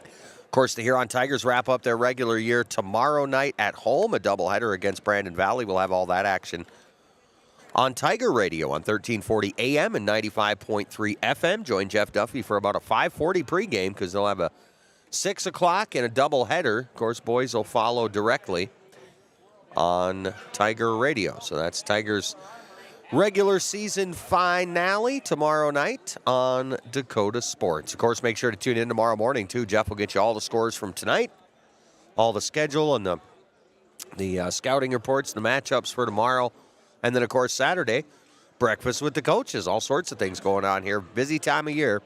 Of course, the Huron Tigers wrap up their regular year tomorrow night at home, a doubleheader against Brandon Valley. We'll have all that action on Tiger Radio on 1340 AM and 95.3 FM. Join Jeff Duffy for about a 5:40 pregame because they'll have a 6 o'clock and a doubleheader. Of course, boys will follow directly on Tiger Radio. So that's Tigers' regular season finale tomorrow night on Dakota Sports. Of course, make sure to tune in tomorrow morning, too. Jeff will get you all the scores from tonight, all the schedule and the scouting reports, the matchups for tomorrow. And then, of course, Saturday, breakfast with the coaches. All sorts of things going on here. Busy time of year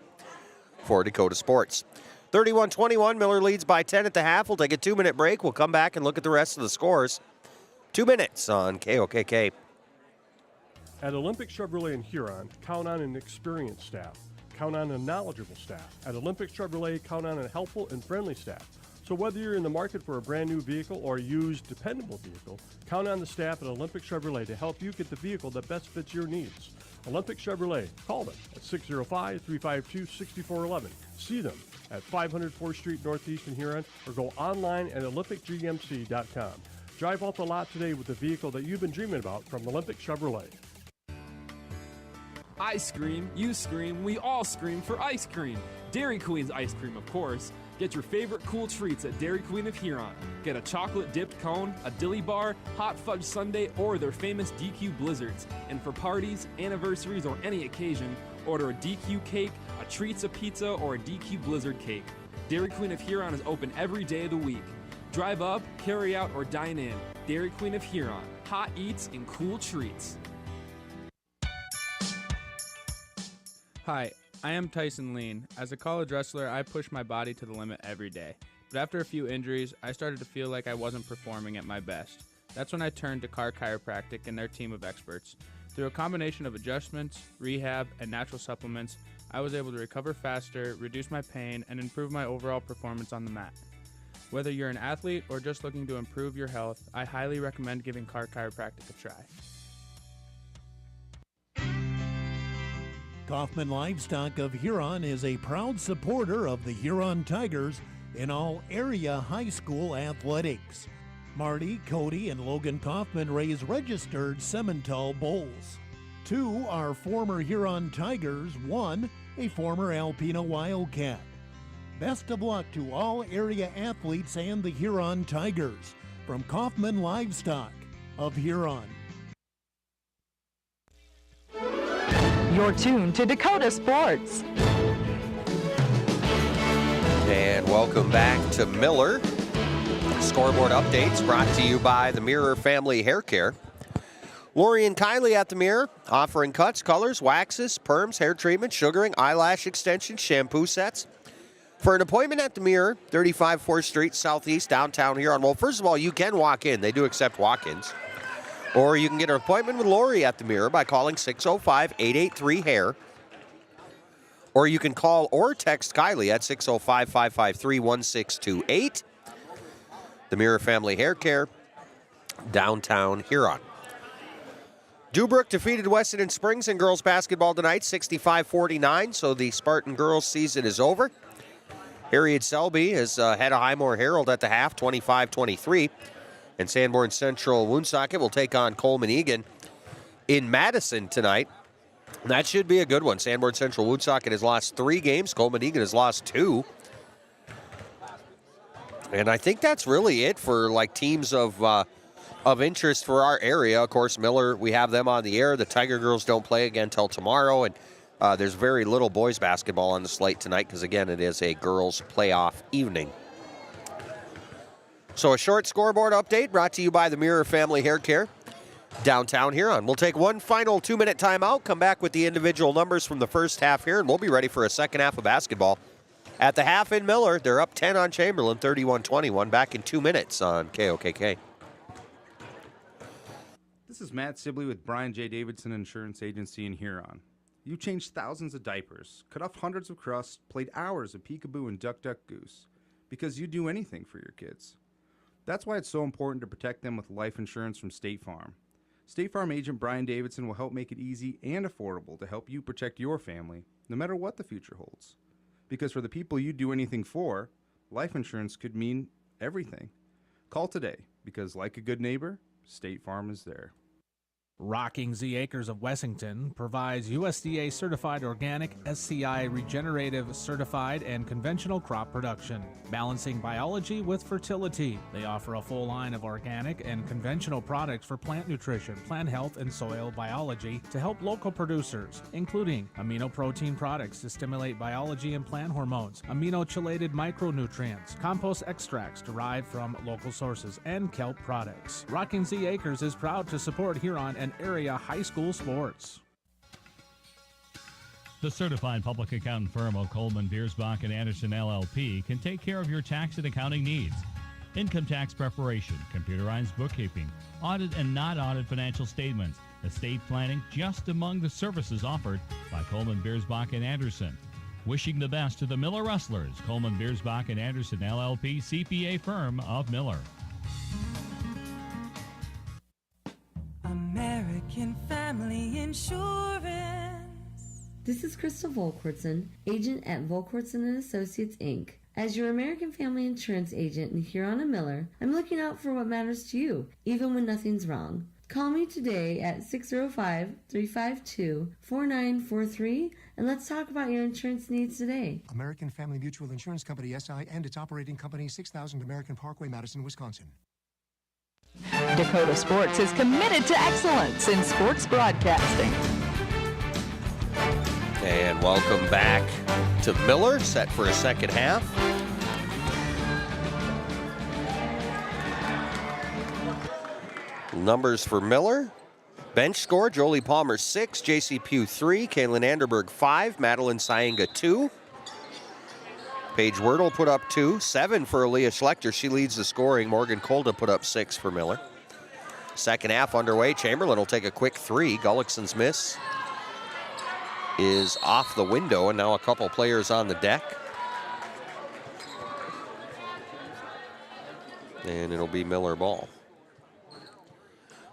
for Dakota Sports. 31-21, Miller leads by 10 at the half. We'll take a 2-minute break. We'll come back and look at the rest of the scores. 2 minutes on KOKK. At Olympic Chevrolet in Huron, count on an experienced staff. Count on a knowledgeable staff. At Olympic Chevrolet, count on a helpful and friendly staff. So whether you're in the market for a brand new vehicle or a used, dependable vehicle, count on the staff at Olympic Chevrolet to help you get the vehicle that best fits your needs. Olympic Chevrolet. Call them at 605-352-6411. See them at 500 4th Street Northeast in Huron or go online at olympicgmc.com. Drive off the lot today with the vehicle that you've been dreaming about from Olympic Chevrolet. I scream, you scream, we all scream for ice cream. Dairy Queen's ice cream, of course. Get your favorite cool treats at Dairy Queen of Huron. Get a chocolate-dipped cone, a dilly bar, hot fudge sundae, or their famous DQ blizzards. And for parties, anniversaries, or any occasion, order a DQ cake, a Treats pizza, or a DQ blizzard cake. Dairy Queen of Huron is open every day of the week. Drive up, carry out, or dine in. Dairy Queen of Huron. Hot eats and cool treats. Hi, I am Tyson Lean. As a college wrestler, I push my body to the limit every day. But after a few injuries, I started to feel like I wasn't performing at my best. That's when I turned to Carr Chiropractic and their team of experts. Through a combination of adjustments, rehab, and natural supplements, I was able to recover faster, reduce my pain, and improve my overall performance on the mat. Whether you're an athlete or just looking to improve your health, I highly recommend giving Carr Chiropractic a try. Kaufman Livestock of Huron is a proud supporter of the Huron Tigers in all area high school athletics. Marty, Cody, and Logan Kaufman raise registered Simmental bulls. 2 are former Huron Tigers, 1 a former Alpena Wildcat. Best of luck to all area athletes and the Huron Tigers. From Kaufman Livestock of Huron. You're tuned to Dakota Sports. And welcome back to Miller. Scoreboard updates brought to you by the Mirror Family Hair Care. Lori and Kylie at the Mirror, offering cuts, colors, waxes, perms, hair treatment, sugaring, eyelash extensions, shampoo sets. For an appointment at the Mirror, 35 4th Street Southeast, downtown Huron. Well, first of all, you can walk in. They do accept walk-ins. Or you can get an appointment with Lori at the Mirror by calling 605-883-HAIR. Or you can call or text Kylie at 605-553-1628. The Mirror Family Hair Care, downtown Huron. Dewbrook defeated Wessington Springs in girls basketball tonight, 65-49, so the Spartan girls season is over. Harriet Selby has had a Highmore Herald at the half, 25-23. And Sanborn Central Woonsocket will take on Coleman Egan in Madison tonight. And that should be a good one. Sanborn Central Woonsocket has lost 3 games. Coleman Egan has lost 2. And I think that's really it for teams of interest for our area. Of course, Miller, we have them on the air. The Tiger girls don't play again until tomorrow. And there's very little boys basketball on the slate tonight because, again, it is a girls playoff evening. So a short scoreboard update brought to you by the Mirror Family Hair Care, downtown Huron. We'll take one final 2-minute timeout, come back with the individual numbers from the first half here, and we'll be ready for a second half of basketball. At the half in Miller, they're up 10 on Chamberlain, 31-21. Back in 2 minutes on KOKK. This is Matt Sibley with Brian J. Davidson Insurance Agency in Huron. You changed thousands of diapers, cut off hundreds of crusts, played hours of peekaboo and duck duck goose, because you do anything for your kids. That's why it's so important to protect them with life insurance from State Farm. State Farm agent Brian Davidson will help make it easy and affordable to help you protect your family, no matter what the future holds. Because for the people you do anything for, life insurance could mean everything. Call today, because like a good neighbor, State Farm is there. Rocking Z Acres of Wessington provides USDA certified organic, SCI regenerative certified and conventional crop production, balancing biology with fertility. They offer a full line of organic and conventional products for plant nutrition, plant health, and soil biology to help local producers, including amino protein products to stimulate biology and plant hormones, amino-chelated micronutrients, compost extracts derived from local sources, and kelp products. Rocking Z Acres is proud to support Huron and area high school sports. The certified public accountant firm of Coleman, Biersbach, and Anderson LLP can take care of your tax and accounting needs. Income tax preparation, computerized bookkeeping, audit and not audit financial statements, estate planning, just among the services offered by Coleman, Biersbach, and Anderson. Wishing the best to the Miller Rustlers, Coleman, Biersbach, and Anderson LLP CPA firm of Miller. American Family Insurance. This is Crystal Volkwartson, agent at Volkwartson & Associates, Inc. As your American Family Insurance agent in Huron and Miller, I'm looking out for what matters to you, even when nothing's wrong. Call me today at 605-352-4943, and let's talk about your insurance needs today. American Family Mutual Insurance Company, SI, and its operating company, 6000 American Parkway, Madison, Wisconsin. Dakota Sports is committed to excellence in sports broadcasting. And welcome back to Miller, set for a second half. Numbers for Miller. Bench score, Jolie Palmer 6, J.C. Pugh 3, Kaylin Anderberg 5, Madeline Saenga 2. Paige Wordle put up 2, 7 for Aaliyah Schlechter. She leads the scoring. Morgan Kolda put up 6 for Miller. Second half underway. Chamberlain will take a quick 3. Gullickson's miss is off the window, and now a couple players on the deck. And it'll be Miller ball.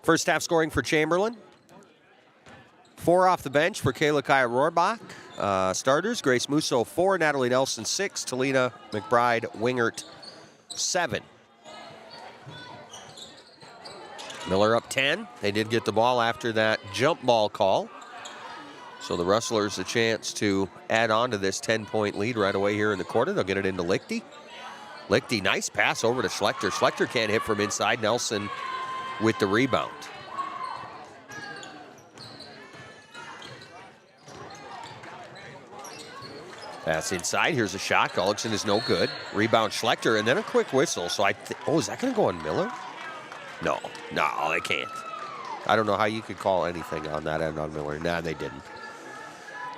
First half scoring for Chamberlain. 4 off the bench for Kayla Kaya Rohrbach. Starters, Grace Musso 4, Natalie Nelson 6, Talina McBride Wingert 7. Miller up 10. They did get the ball after that jump ball call. So the Rustlers a chance to add on to this 10-point lead right away here in the quarter. They'll get it into Lichty. Lichty, nice pass over to Schlechter. Schlechter can't hit from inside. Nelson with the rebound. Pass inside. Here's a shot. Gullickson is no good. Rebound Schlechter, and then a quick whistle. So is that going to go on Miller? No, they can't. I don't know how you could call anything on that end on Miller. Nah, they didn't.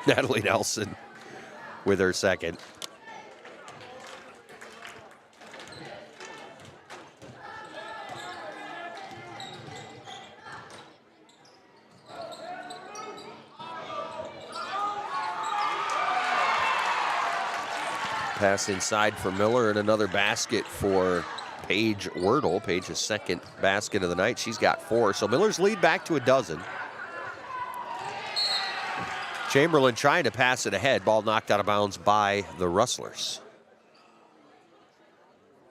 Natalie Nelson with her second. Pass inside for Miller and another basket for Paige Wordle. Paige's second basket of the night. She's got 4. So Miller's lead back to a dozen. Chamberlain trying to pass it ahead. Ball knocked out of bounds by the Rustlers.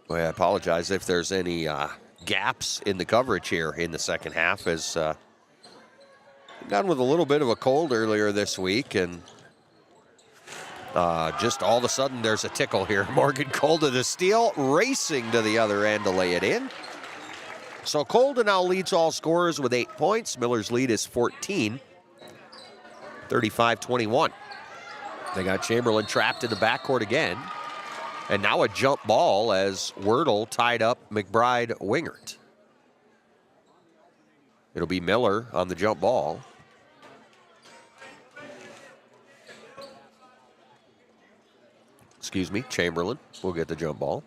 Boy, I apologize if there's any gaps in the coverage here in the second half, as got with a little bit of a cold earlier this week, and just all of a sudden there's a tickle here. Morgan Colda the steal, racing to the other end to lay it in. So Colda now leads all scorers with 8 points. Miller's lead is 14. 35-21. They got Chamberlain trapped in the backcourt again. And now a jump ball as Wordle tied up McBride Wingert. It'll be Miller on the jump ball. Excuse me, Chamberlain will get the jump ball.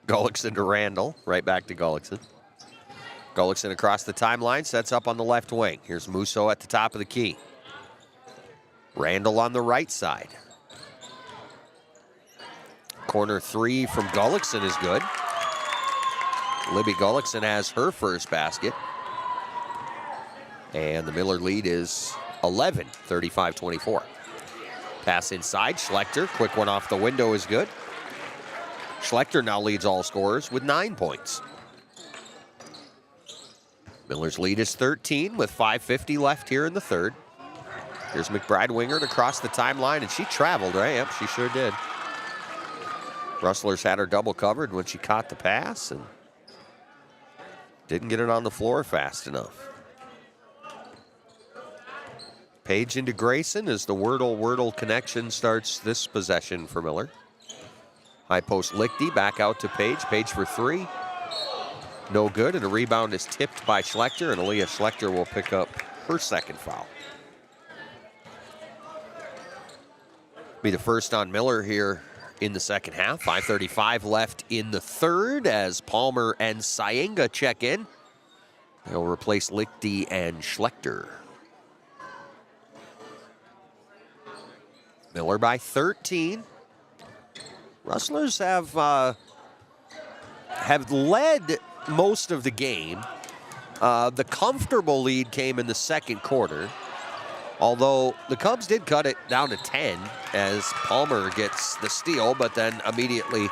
Gullickson to Randall, right back to Gullickson. Gullickson across the timeline, sets up on the left wing. Here's Musso at the top of the key. Randall on the right side. Corner 3 from Gullickson is good. Libby Gullickson has her first basket. And the Miller lead is 11, 35-24. Pass inside, Schlechter, quick one off the window is good. Schlechter now leads all scorers with 9 points. Miller's lead is 13 with 5:50 left here in the third. Here's McBride Wingert across the timeline, and she traveled, right? Yep, she sure did. Rustlers had her double covered when she caught the pass and didn't get it on the floor fast enough. Page into Grayson as the Wordle connection starts this possession for Miller. High post Lichty, back out to Page. Page for 3. No good, and a rebound is tipped by Schlechter, and Aaliyah Schlechter will pick up her second foul. Be the first on Miller here in the second half. 5:35 left in the third as Palmer and Sayenga check in. They'll replace Lichty and Schlechter. Miller by 13. Rustlers have led most of the game. The comfortable lead came in the second quarter, although the Cubs did cut it down to 10 as Palmer gets the steal, but then immediately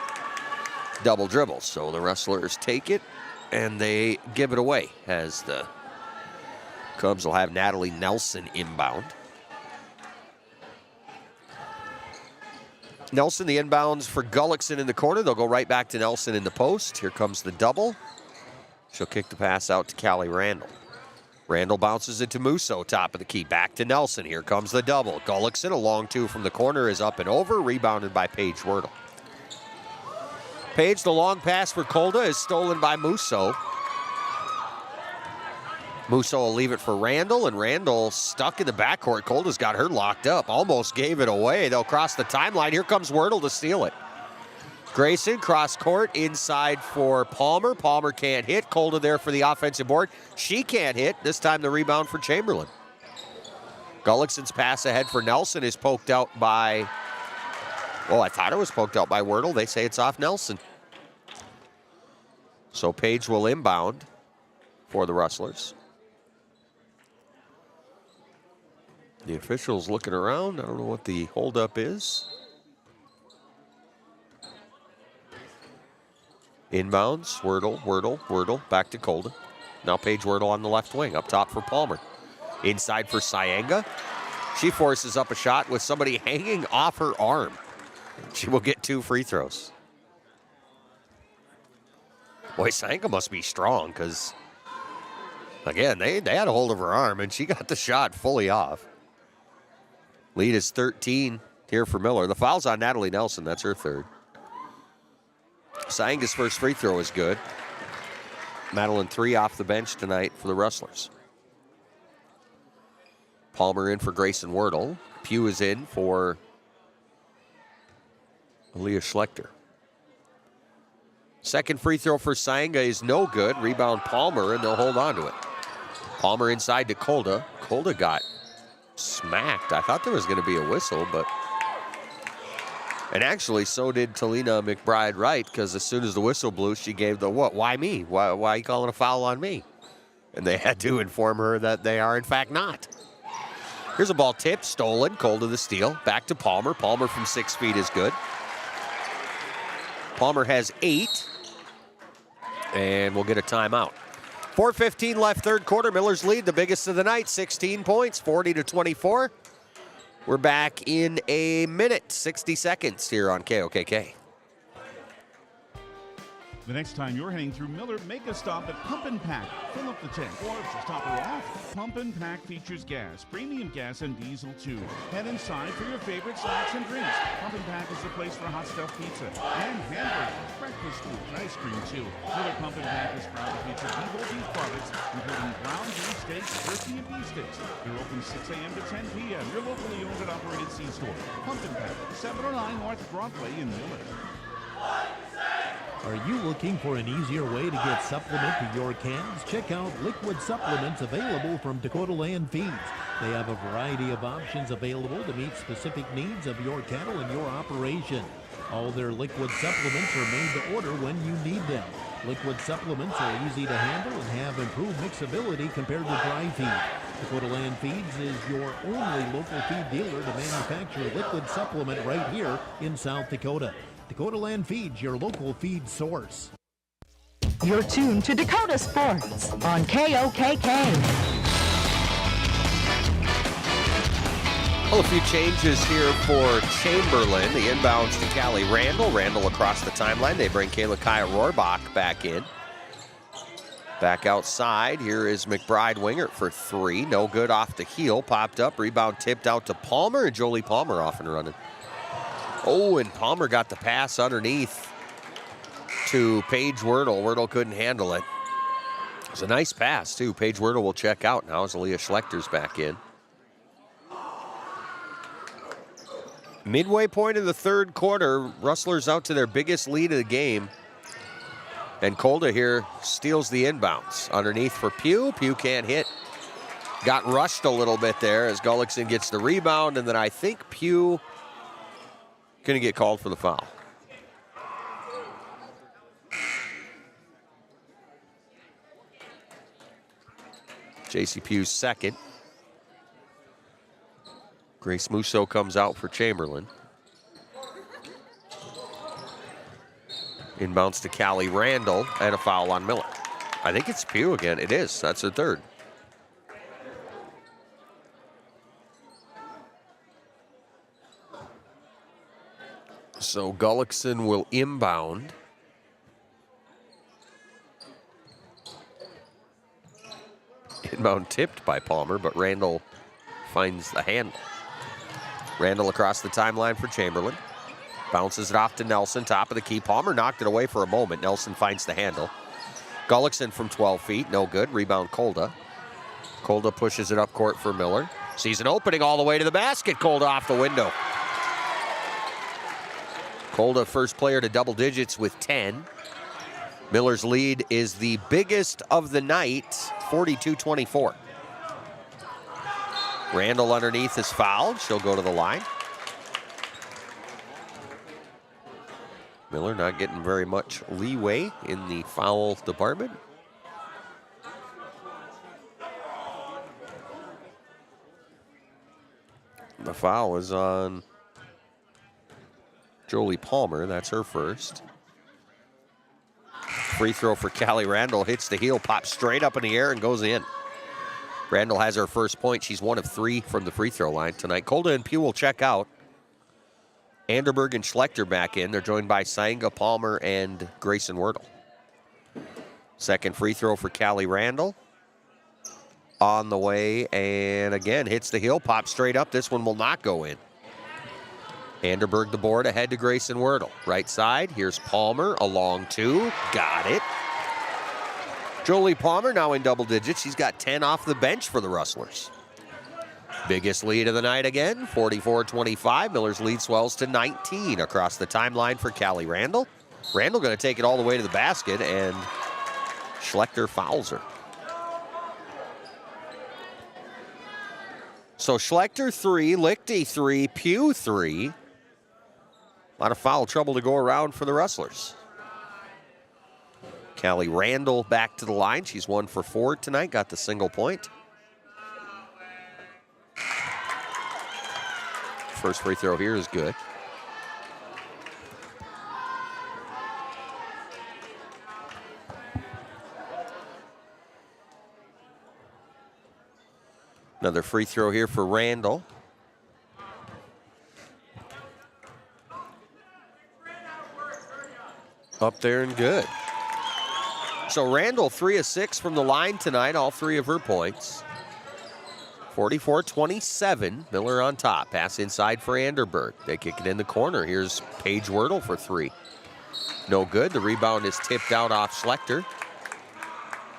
double dribbles. So the Rustlers take it and they give it away as the Cubs will have Natalie Nelson inbound. Nelson, the inbounds for Gullickson in the corner. They'll go right back to Nelson in the post. Here comes the double. She'll kick the pass out to Callie Randall. Randall bounces it to Musso, top of the key. Back to Nelson. Here comes the double. Gullickson, a long 2 from the corner, is up and over. Rebounded by Paige Wordle. Page, the long pass for Colda is stolen by Musso. Musso will leave it for Randall, and Randall stuck in the backcourt. Colda's got her locked up. Almost gave it away. They'll cross the timeline. Here comes Wordle to steal it. Grayson, cross court, inside for Palmer. Palmer can't hit. Colda there for the offensive board. She can't hit. This time the rebound for Chamberlain. Gullickson's pass ahead for Nelson is poked out by, well, I thought it was poked out by Wordle. They say it's off Nelson. So Page will inbound for the Rustlers. The officials looking around. I don't know what the holdup is. Inbounds, Wordle, back to Colda. Now Paige Wordle on the left wing, up top for Palmer. Inside for Syanga. She forces up a shot with somebody hanging off her arm. She will get 2 free throws. Boy, Syanga must be strong because, again, they had a hold of her arm, and she got the shot fully off. Lead is 13 here for Miller. The foul's on Natalie Nelson. That's her third. Syanga's first free throw is good. Madeline 3 off the bench tonight for the Rustlers. Palmer in for Grayson Wordle. Pugh is in for Aaliyah Schlechter. Second free throw for Syanga is no good. Rebound Palmer, and they'll hold on to it. Palmer inside to Kolda. Kolda got smacked. I thought there was going to be a whistle, but... And actually, so did Talina McBride-Wright, because as soon as the whistle blew, she gave the, what, why me? Why are you calling a foul on me? And they had to inform her that they are, in fact, not. Here's a ball tip, stolen. Kolda the steal. Back to Palmer. Palmer from 6 feet is good. Palmer has 8. And we'll get a timeout. 4:15 left, third quarter. Miller's lead, the biggest of the night, 16 points, 40-24. We're back in a minute, 60 seconds here on KOKK. The next time you're heading through Miller, make a stop at Pump and Pack. Fill up the tank or just top her off. Pump and Pack features gas, premium gas, and diesel too. Head inside for your favorite snacks and drinks. Pump and Pack is the place for hot stuffed pizza and hamburgers, breakfast food, and ice cream too. Miller Pump and Pack is proud to feature whole beef products, including ground beef steaks, turkey, and beef sticks. They're open 6 a.m. to 10 p.m. Your locally owned and operated C-store. Pump and Pack, 709 North Broadway in Miller. Are you looking for an easier way to get supplement to your cans? Check out liquid supplements available from Dakota Land Feeds. They have a variety of options available to meet specific needs of your cattle and your operation. All their liquid supplements are made to order when you need them. Liquid supplements are easy to handle and have improved mixability compared to dry feed. Dakota Land Feeds is your only local feed dealer to manufacture liquid supplement right here in South Dakota. Dakota Land Feeds, your local feed source. You're tuned to Dakota Sports on KOKK. Well, a few changes here for Chamberlain. The inbounds to Callie Randall. Randall across the timeline. They bring Kayla Kaya Rohrbach back in. Back outside, here is McBride Wingert for 3. No good off the heel. Popped up, rebound tipped out to Palmer, and Jolie Palmer off and running. Oh, and Palmer got the pass underneath to Paige Wordle. Wordle couldn't handle it. It was a nice pass, too. Paige Wordle will check out now as Aaliyah Schlecter's back in. Midway point of the third quarter, Rustlers out to their biggest lead of the game. And Kolda here steals the inbounds. Underneath for Pugh. Pugh can't hit. Got rushed a little bit there as Gullickson gets the rebound, and then I think Pugh going to get called for the foul. J.C. Pugh's second. Grace Musso comes out for Chamberlain. Inbounds to Callie Randall, and a foul on Miller. I think it's Pugh again. It is. That's her third. So Gullickson will inbound. Inbound tipped by Palmer, but Randall finds the handle. Randall across the timeline for Chamberlain. Bounces it off to Nelson, top of the key. Palmer knocked it away for a moment. Nelson finds the handle. Gullickson from 12 feet, no good. Rebound Kolda. Kolda pushes it up court for Miller. Sees an opening all the way to the basket. Kolda off the window. Kolda, first player to double digits with 10. Miller's lead is the biggest of the night, 42-24. Randall underneath is fouled. She'll go to the line. Miller not getting very much leeway in the foul department. The foul is on Jolie Palmer. That's her first. Free throw for Callie Randall. Hits the heel, pops straight up in the air, and goes in. Randall has her first point. She's 1 of 3 from the free throw line tonight. Kolda and Pugh will check out. Anderberg and Schlechter back in. They're joined by Sainga, Palmer, and Grayson Wordle. Second free throw for Callie Randall. On the way, and again, hits the heel, pops straight up. This one will not go in. Anderberg the board, ahead to Grayson Wordle. Right side, here's Palmer, a long 2. Got it. Jolie Palmer now in double digits. She's got 10 off the bench for the Rustlers. Biggest lead of the night again, 44-25. Miller's lead swells to 19 across the timeline for Callie Randall. Randall going to take it all the way to the basket, and Schlechter fouls her. So Schlechter 3, Lichty 3, Pugh 3. A lot of foul trouble to go around for the Rustlers. Callie Randall back to the line. She's 1 for 4 tonight, got the single point. First free throw here is good. Another free throw here for Randall. Up there and good. So Randall 3 of 6 from the line tonight, all 3 of her points. 44-27, Miller on top. Pass inside for Anderberg. They kick it in the corner. Here's Paige Wordle for 3. No good. The rebound is tipped out off Schlechter.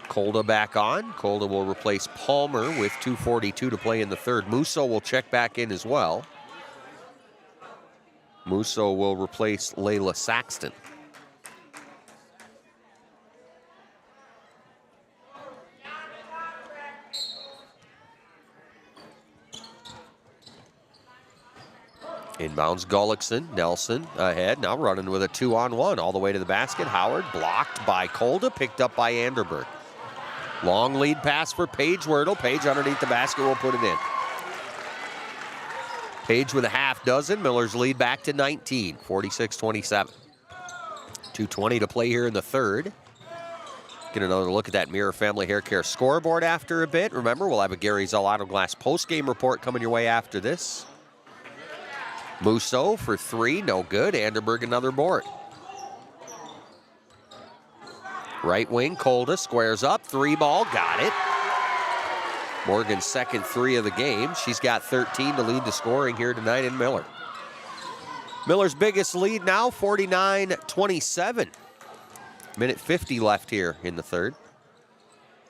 Kolda back on. Kolda will replace Palmer with 2:42 to play in the third. Musso will check back in as well. Musso will replace Layla Saxton. Inbounds Gullickson, Nelson ahead, now running with a 2-on-1 all the way to the basket. Howard blocked by Kolda, picked up by Anderberg. Long lead pass for Paige Wordle. Paige underneath the basket will put it in. Paige with a half dozen. Miller's lead back to 19, 46-27. 2:20 to play here in the third. Get another look at that Mirror Family Hair Care scoreboard after a bit. Remember, we'll have a Gary Zell Auto Glass post-game report coming your way after this. Musso for 3, no good. Anderberg another board. Right wing, Kolda squares up, 3 ball, got it. Morgan's second 3 of the game. She's got 13 to lead the scoring here tonight in Miller. Miller's biggest lead now, 49-27. Minute 50 left here in the third.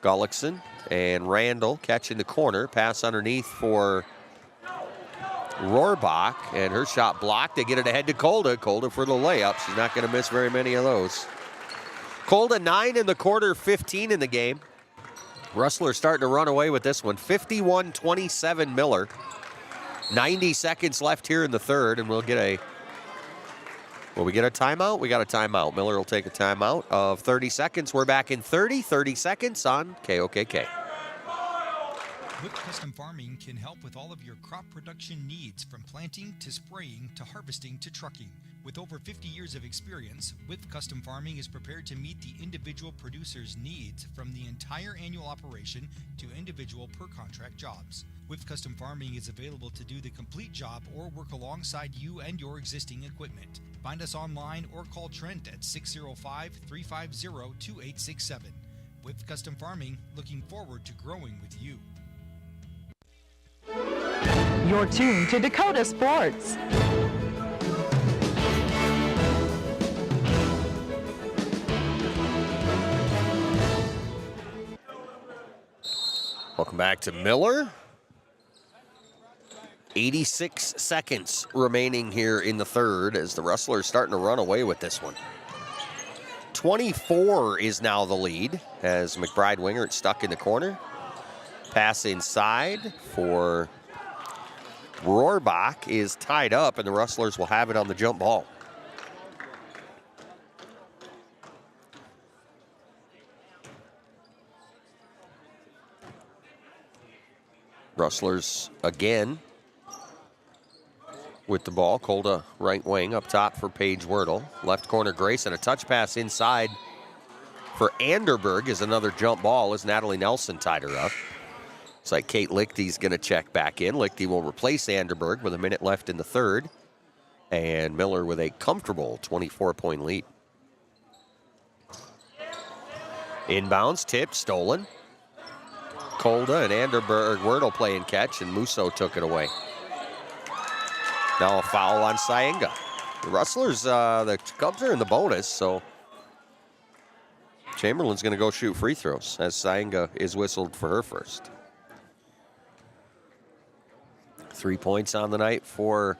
Gullickson and Randall catching the corner. Pass underneath for Rohrbach, and her shot blocked. They get it ahead to Kolda. Kolda for the layup. She's not going to miss very many of those. Kolda 9 in the quarter, 15 in the game. Rustler starting to run away with this one. 51-27 Miller. 90 seconds left here in the third, and we'll get a... Will we get a timeout? We got a timeout. Miller will take a timeout of 30 seconds. We're back in 30 seconds on KOKK. Whip Custom Farming can help with all of your crop production needs, from planting to spraying to harvesting to trucking. With over 50 years of experience, Whip Custom Farming is prepared to meet the individual producer's needs, from the entire annual operation to individual per-contract jobs. Whip Custom Farming is available to do the complete job or work alongside you and your existing equipment. Find us online or call Trent at 605-350-2867. Whip Custom Farming, looking forward to growing with you. You're tuned to Dakota Sports. Welcome back to Miller. 86 seconds remaining here in the third as the Rustlers starting to run away with this one. 24 is now the lead as McBride Wingert stuck in the corner. Pass inside for Rohrbach is tied up, and the Rustlers will have it on the jump ball. Rustlers again with the ball. Kolda right wing up top for Paige Wordle. Left corner Grayson, a touch pass inside for Anderberg is another jump ball as Natalie Nelson tied her up. Looks like Kate Lichty's going to check back in. Lichty will replace Anderberg with a minute left in the third. And Miller with a comfortable 24-point lead. Inbounds, tipped, stolen. Kolda and Anderberg Wordle play and catch, and Musso took it away. Now a foul on Saenga. The Rustlers, the Cubs are in the bonus, so Chamberlain's going to go shoot free throws as Saenga is whistled for her first. 3 points on the night for,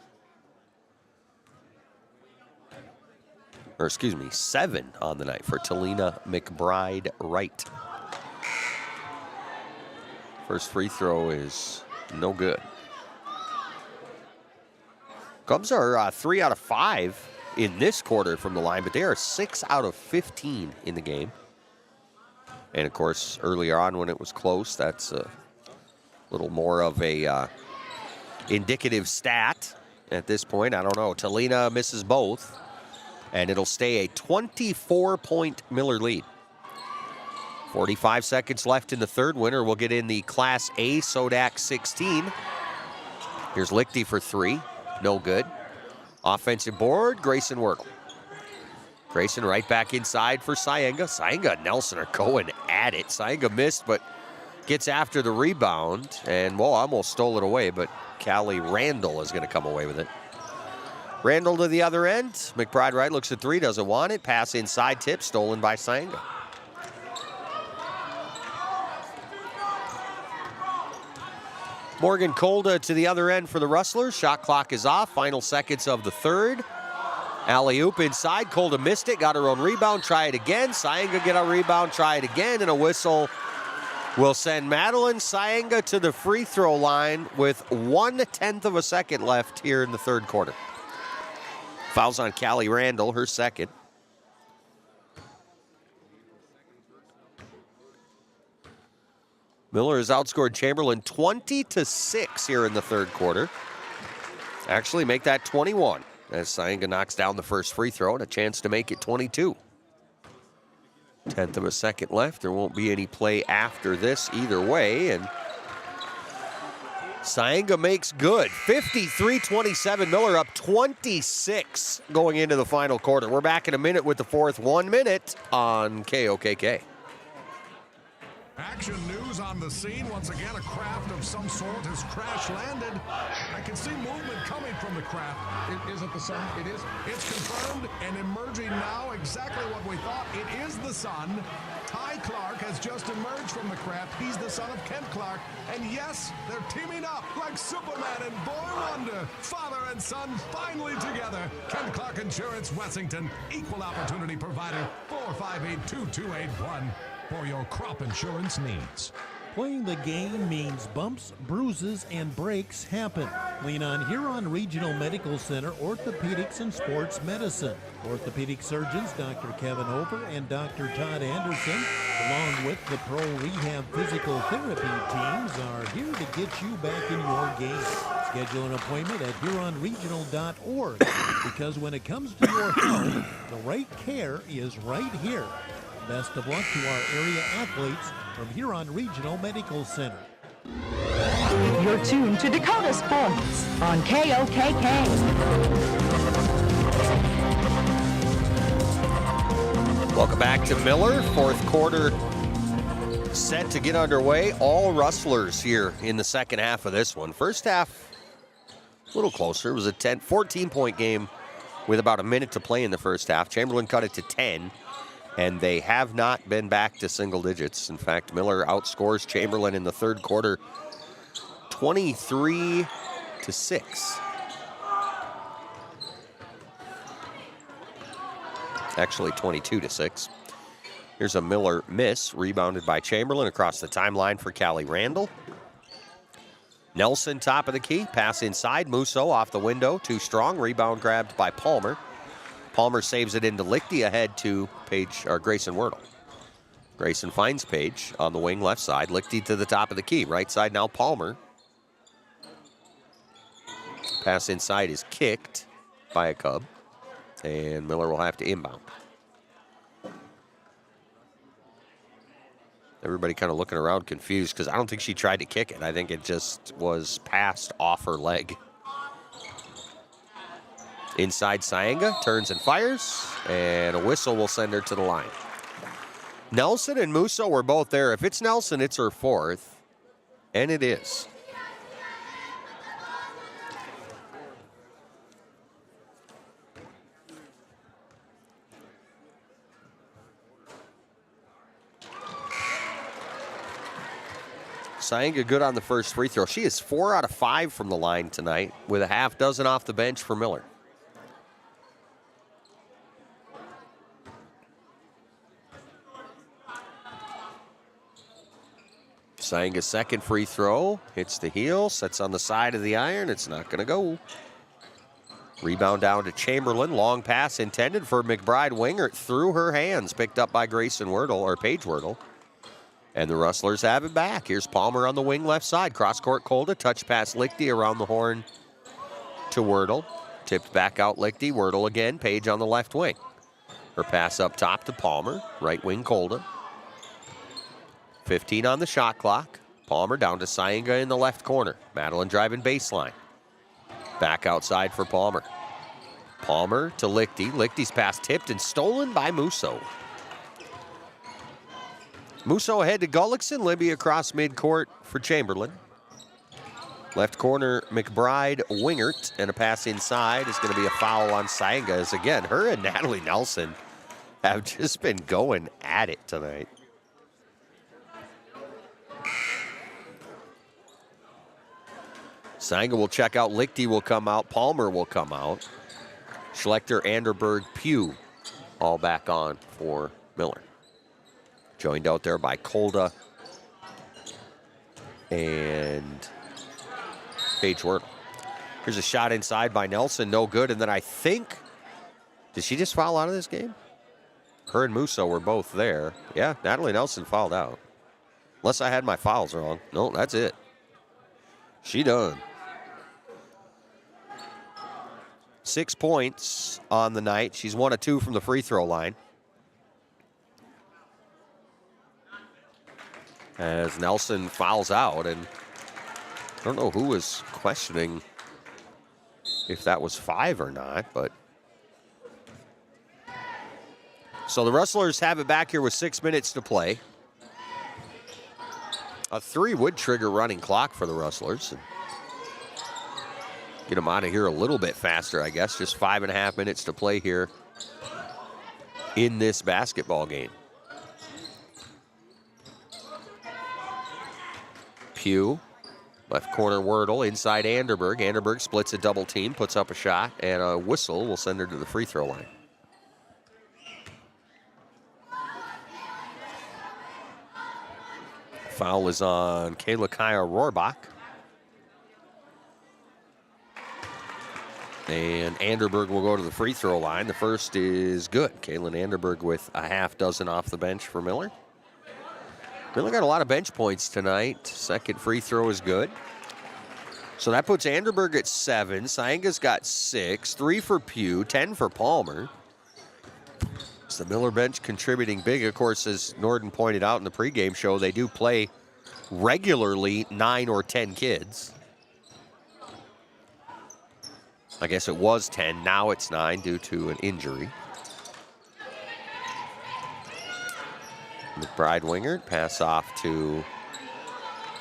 or excuse me, 7 on the night for Talina McBride Wright. First free throw is no good. Cubs are 3 out of 5 in this quarter from the line, but they are 6 out of 15 in the game. And of course, earlier on when it was close, that's a little more of a indicative stat at this point. I don't know. Talina misses both, and it'll stay a 24-point Miller lead. 45 seconds left in the third. Winner will get in the Class A Sodak 16. Here's Lichty for 3. No good. Offensive board, Grayson Wordle. Grayson right back inside for Saenga. Saenga and Nelson are going at it. Saenga missed, but gets after the rebound. And, well, almost stole it away, but Callie Randall is going to come away with it. Randall to the other end. McBride Wright looks at 3, doesn't want it. Pass inside, tip, stolen by Saenga. Morgan Kolda to the other end for the Rustlers. Shot clock is off. Final seconds of the third. Alley-oop inside. Kolda missed it. Got her own rebound. Try it again. Saenga get a rebound. Try it again. And a whistle will send Madeline Saenga to the free throw line with 1/10 of a second left here in the third quarter. Fouls on Callie Randall, her second. Miller has outscored Chamberlain 20-6 here in the third quarter. Actually make that 21 as Saenga knocks down the first free throw and a chance to make it 22. 1/10 of a second left. There won't be any play after this either way, and Saenga makes good. 53-27, Miller up 26 going into the final quarter. We're back in a minute with the fourth. 1 minute on KOKK. Action news on the scene. Once again, a craft of some sort has crash landed. I can see movement coming from the craft. Is it the sun? It is. It's confirmed and emerging now exactly what we thought. It is the sun. Ty Clark has just emerged from the craft. He's the son of Kent Clark. And yes, they're teaming up like Superman and Boy Wonder. Father and son finally together. Kent Clark Insurance, Wessington. Equal opportunity provider. 458-2281. For your crop insurance needs. Playing the game means bumps, bruises, and breaks happen. Lean on Huron Regional Medical Center Orthopedics and Sports Medicine. Orthopedic surgeons Dr. Kevin Hofer and Dr. Todd Anderson, along with the Pro Rehab Physical Therapy teams, are here to get you back in your game. Schedule an appointment at huronregional.org because when it comes to your health, the right care is right here. Best of luck to our area athletes from Huron Regional Medical Center. You're tuned to Dakota Sports on KOKK. Welcome back to Miller. Fourth quarter set to get underway. All Rustlers here in the second half of this one. First half, a little closer. It was a 14-point game with about a minute to play in the first half. Chamberlain cut it to 10. And they have not been back to single digits. In fact, Miller outscores Chamberlain in the third quarter 23-6. Actually 22-6. Here's a Miller miss, rebounded by Chamberlain across the timeline for Callie Randall. Nelson top of the key, pass inside, Musso off the window, too strong, rebound grabbed by Palmer. Palmer saves it into Lichty ahead to Grayson Wordle. Grayson finds Page on the wing left side. Lichty to the top of the key. Right side now Palmer. Pass inside is kicked by a Cub. And Miller will have to inbound. Everybody kind of looking around confused because I don't think she tried to kick it. I think it just was passed off her leg. Inside Saenga, turns and fires, and a whistle will send her to the line. Nelson and Musso were both there. If it's Nelson, it's her fourth, and it is. Saenga good on the first free throw. She is 4 out of 5 from the line tonight with a half dozen off the bench for Miller. Saenga's second free throw hits the heel, sets on the side of the iron. It's not going to go. Rebound down to Chamberlain. Long pass intended for McBride. Wingert through her hands, picked up by Grayson Wordle, or Paige Wordle. And the Rustlers have it back. Here's Palmer on the wing left side. Cross-court Kolda. Touch pass Lichty around the horn to Wordle. Tipped back out Lichty. Wordle again. Paige on the left wing. Her pass up top to Palmer. Right wing Kolda. 15 on the shot clock. Palmer down to Saenga in the left corner. Madeline driving baseline. Back outside for Palmer. Palmer to Lichty. Lichty's pass tipped and stolen by Musso. Musso ahead to Gullickson. Libby across midcourt for Chamberlain. Left corner, McBride, Wingert, and a pass inside is going to be a foul on Saenga. As again, her and Natalie Nelson have just been going at it tonight. Saenga will check out. Lichty will come out. Palmer will come out. Schlechter, Anderberg, Pugh all back on for Miller. Joined out there by Kolda and Paige Wordle. Here's a shot inside by Nelson, no good. And then I think, did she just foul out of this game? Her and Musso were both there. Yeah, Natalie Nelson fouled out. Unless I had my fouls wrong. No, that's it. She done. 6 points on the night. She's 1 of 2 from the free throw line. As Nelson fouls out, and I don't know who was questioning if that was 5 or not, but. So the Rustlers have it back here with 6 minutes to play. A 3 would trigger running clock for the Rustlers. Get them out of here a little bit faster, I guess. Just 5.5 minutes to play here in this basketball game. Pugh, left corner Wordle, inside Anderberg. Anderberg splits a double team, puts up a shot, and a whistle will send her to the free throw line. Foul is on Kayla Kaya Rohrbach. And Anderberg will go to the free throw line. The first is good. Kaylin Anderberg with a half dozen off the bench for Miller. Miller got a lot of bench points tonight. Second free throw is good. So that puts Anderberg at 7. Saenga's got 6. 3 for Pugh, 10 for Palmer. It's the Miller bench contributing big. Of course, as Norden pointed out in the pregame show, they do play regularly 9 or 10 kids. I guess it was 10. Now it's 9 due to an injury. McBride Wingert, pass off to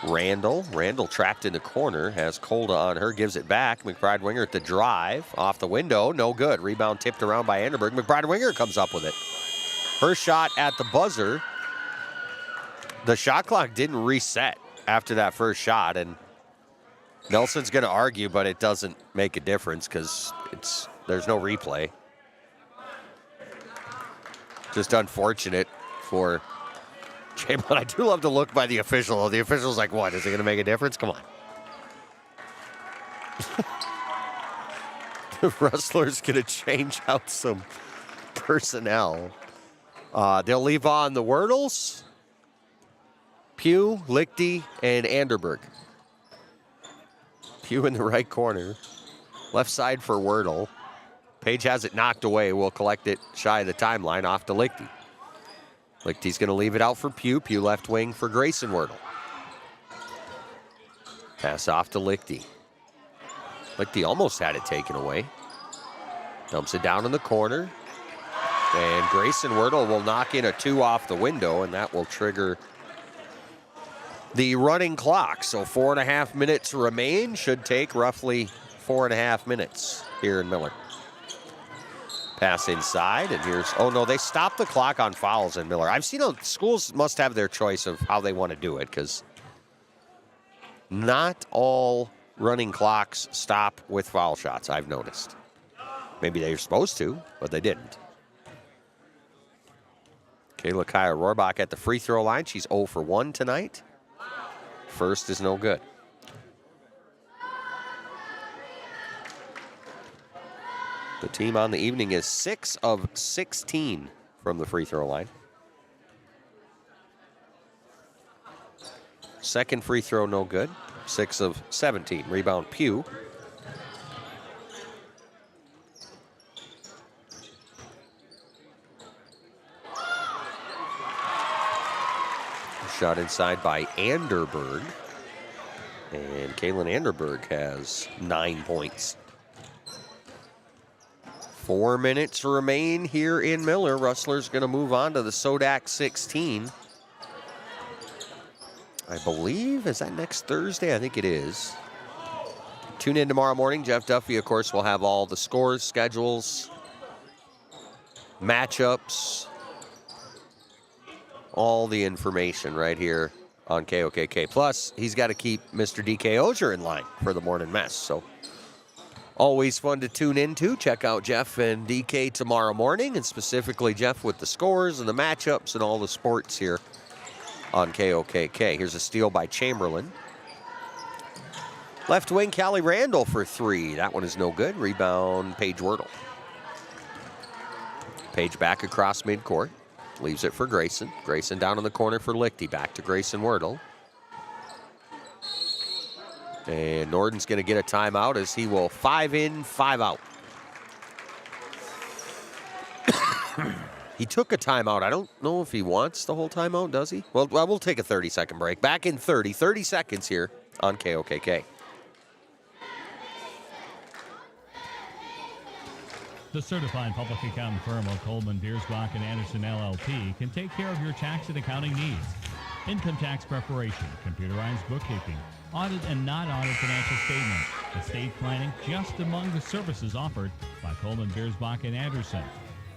Randall. Randall trapped in the corner, has Kolda on her, gives it back. McBride Wingert the drive, off the window, no good. Rebound tipped around by Anderberg. McBride Wingert comes up with it. Her shot at the buzzer. The shot clock didn't reset after that first shot, and Nelson's going to argue, but it doesn't make a difference because there's no replay. Just unfortunate for Chamberlain. I do love the look by the official. The official's like, what? Is it going to make a difference? Come on. The Rustlers going to change out some personnel. They'll leave on the Wordles, Pugh, Lichty, and Anderberg. Pugh in the right corner. Left side for Wordle. Paige has it knocked away. We'll collect it shy of the timeline off to Lichty. Lichty's going to leave it out for Pugh. Pugh left wing for Grayson Wordle. Pass off to Lichty. Lichty almost had it taken away. Dumps it down in the corner. And Grayson Wordle will knock in a 2 off the window, and that will trigger the running clock. So 4.5 minutes remain. Should take roughly 4.5 minutes here in Miller. Pass inside, and here's, oh no, they stopped the clock on fouls in Miller. I've seen schools must have their choice of how they want to do it, because not all running clocks stop with foul shots, I've noticed. Maybe they were supposed to, but they didn't. Kayla Kaya Rohrbach at the free throw line. She's 0 for 1 tonight. First is no good. The team on the evening is 6 of 16 from the free throw line. Second free throw, no good. 6 of 17. Rebound, Pugh. Shot inside by Anderberg. And Kaylin Anderberg has 9 points. 4 minutes remain here in Miller. Rustler's going to move on to the Sodak 16. I believe, is that next Thursday? I think it is. Tune in tomorrow morning. Jeff Duffy, of course, will have all the scores, schedules, matchups, all the information right here on KOKK. Plus, he's got to keep Mr. DK Ozier in line for the morning mess. So always fun to tune into. Check out Jeff and DK tomorrow morning, and specifically Jeff with the scores and the matchups and all the sports here on KOKK. Here's a steal by Chamberlain. Left wing, Callie Randall for 3. That one is no good. Rebound, Paige Wordle. Paige back across midcourt. Leaves it for Grayson. Grayson down in the corner for Lichty. Back to Grayson Wordle. And Norton's going to get a timeout as he will 5 in, 5 out. He took a timeout. I don't know if he wants the whole timeout, does he? Well, we'll take a 30-second break. Back in 30 seconds here on KOKK. The certified public accounting firm of Coleman, Biersbach, and Anderson LLP can take care of your tax and accounting needs. Income tax preparation, computerized bookkeeping, audit and not audit financial statements, estate planning, just among the services offered by Coleman, Biersbach, and Anderson.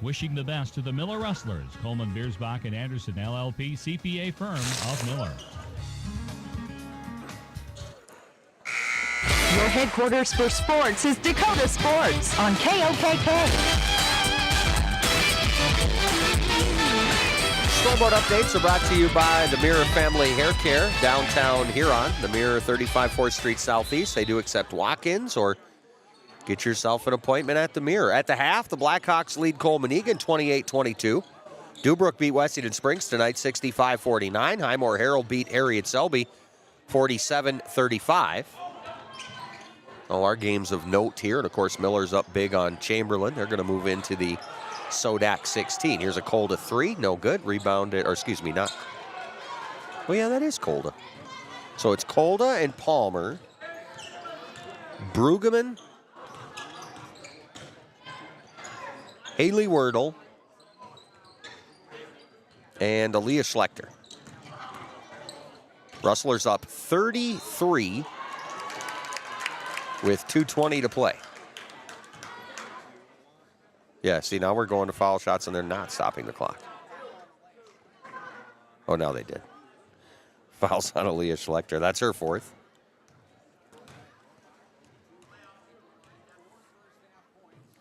Wishing the best to the Miller Rustlers, Coleman, Biersbach, and Anderson LLP CPA firm of Miller. Your headquarters for sports is Dakota Sports on KOKK. Scoreboard updates are brought to you by the Mirror Family Hair Care, downtown Huron. The Mirror, 35 4th Street Southeast. They do accept walk-ins, or get yourself an appointment at the Mirror. At the half, the Blackhawks lead Coleman-Egan 28-22. Dubrook beat Westington Springs tonight 65-49. Highmore Herald beat Harriet Selby 47-35. All our games of note here, and of course Miller's up big on Chamberlain. They're going to move into the Sodak 16. Here's a Colda 3, no good. Rebounded, or excuse me, not. Oh yeah, that is Colda. So it's Colda and Palmer, Brueggemann, Haley Wordle, and Aaliyah Schlechter. Rustlers up 33 with 2:20 to play. Yeah, see, now we're going to foul shots, and they're not stopping the clock. Oh, now they did. Fouls on Aaliyah Schlechter. That's her 4th.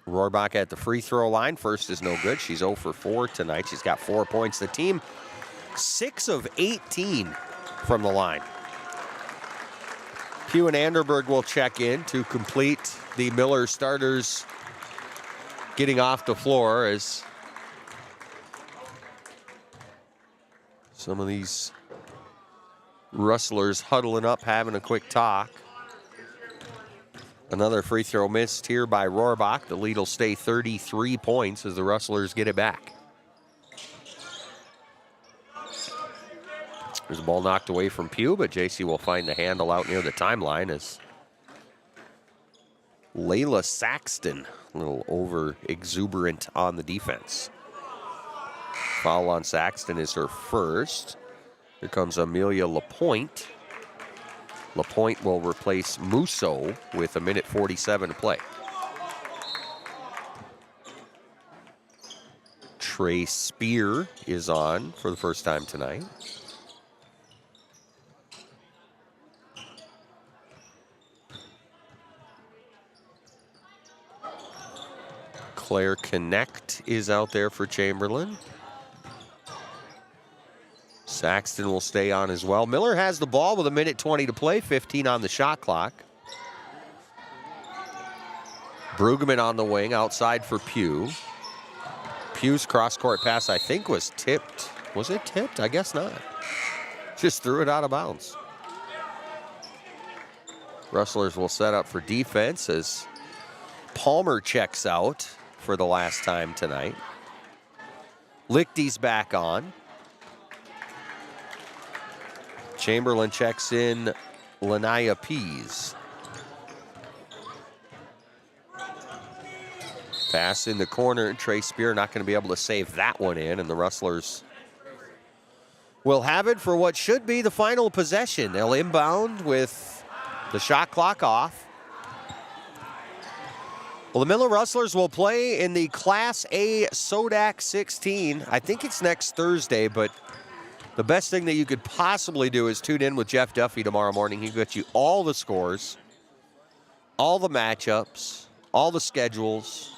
Rohrbach at the free throw line. First is no good. She's 0 for 4 tonight. She's got 4 points. The team 6 of 18 from the line. Pugh and Anderberg will check in to complete the Miller starters getting off the floor, as some of these Rustlers huddling up, having a quick talk. Another free throw missed here by Rohrbach. The lead will stay 33 points as the Rustlers get it back. There's a ball knocked away from Pugh, but JC will find the handle out near the timeline as Layla Saxton, a little over-exuberant on the defense. Foul on Saxton is her first. Here comes Amelia Lapointe. Lapointe will replace Musso with 1:47 to play. Trey Spear is on for the first time tonight. Claire Connect is out there for Chamberlain. Saxton will stay on as well. Miller has the ball with 1:20 to play, 15 on the shot clock. Brueggemann on the wing, outside for Pugh. Pugh's cross-court pass, I think, was tipped. Was it tipped? I guess not. Just threw it out of bounds. Rustlers will set up for defense as Palmer checks out for the last time tonight. Lichty's back on. Chamberlain checks in Lanaya Pease. Pass in the corner. Trey Spear not going to be able to save that one in, and the Rustlers will have it for what should be the final possession. They'll inbound with the shot clock off. Well, the Miller Rustlers will play in the Class A Sodak 16. I think it's next Thursday, but the best thing that you could possibly do is tune in with Jeff Duffy tomorrow morning. He'll get you all the scores, all the matchups, all the schedules.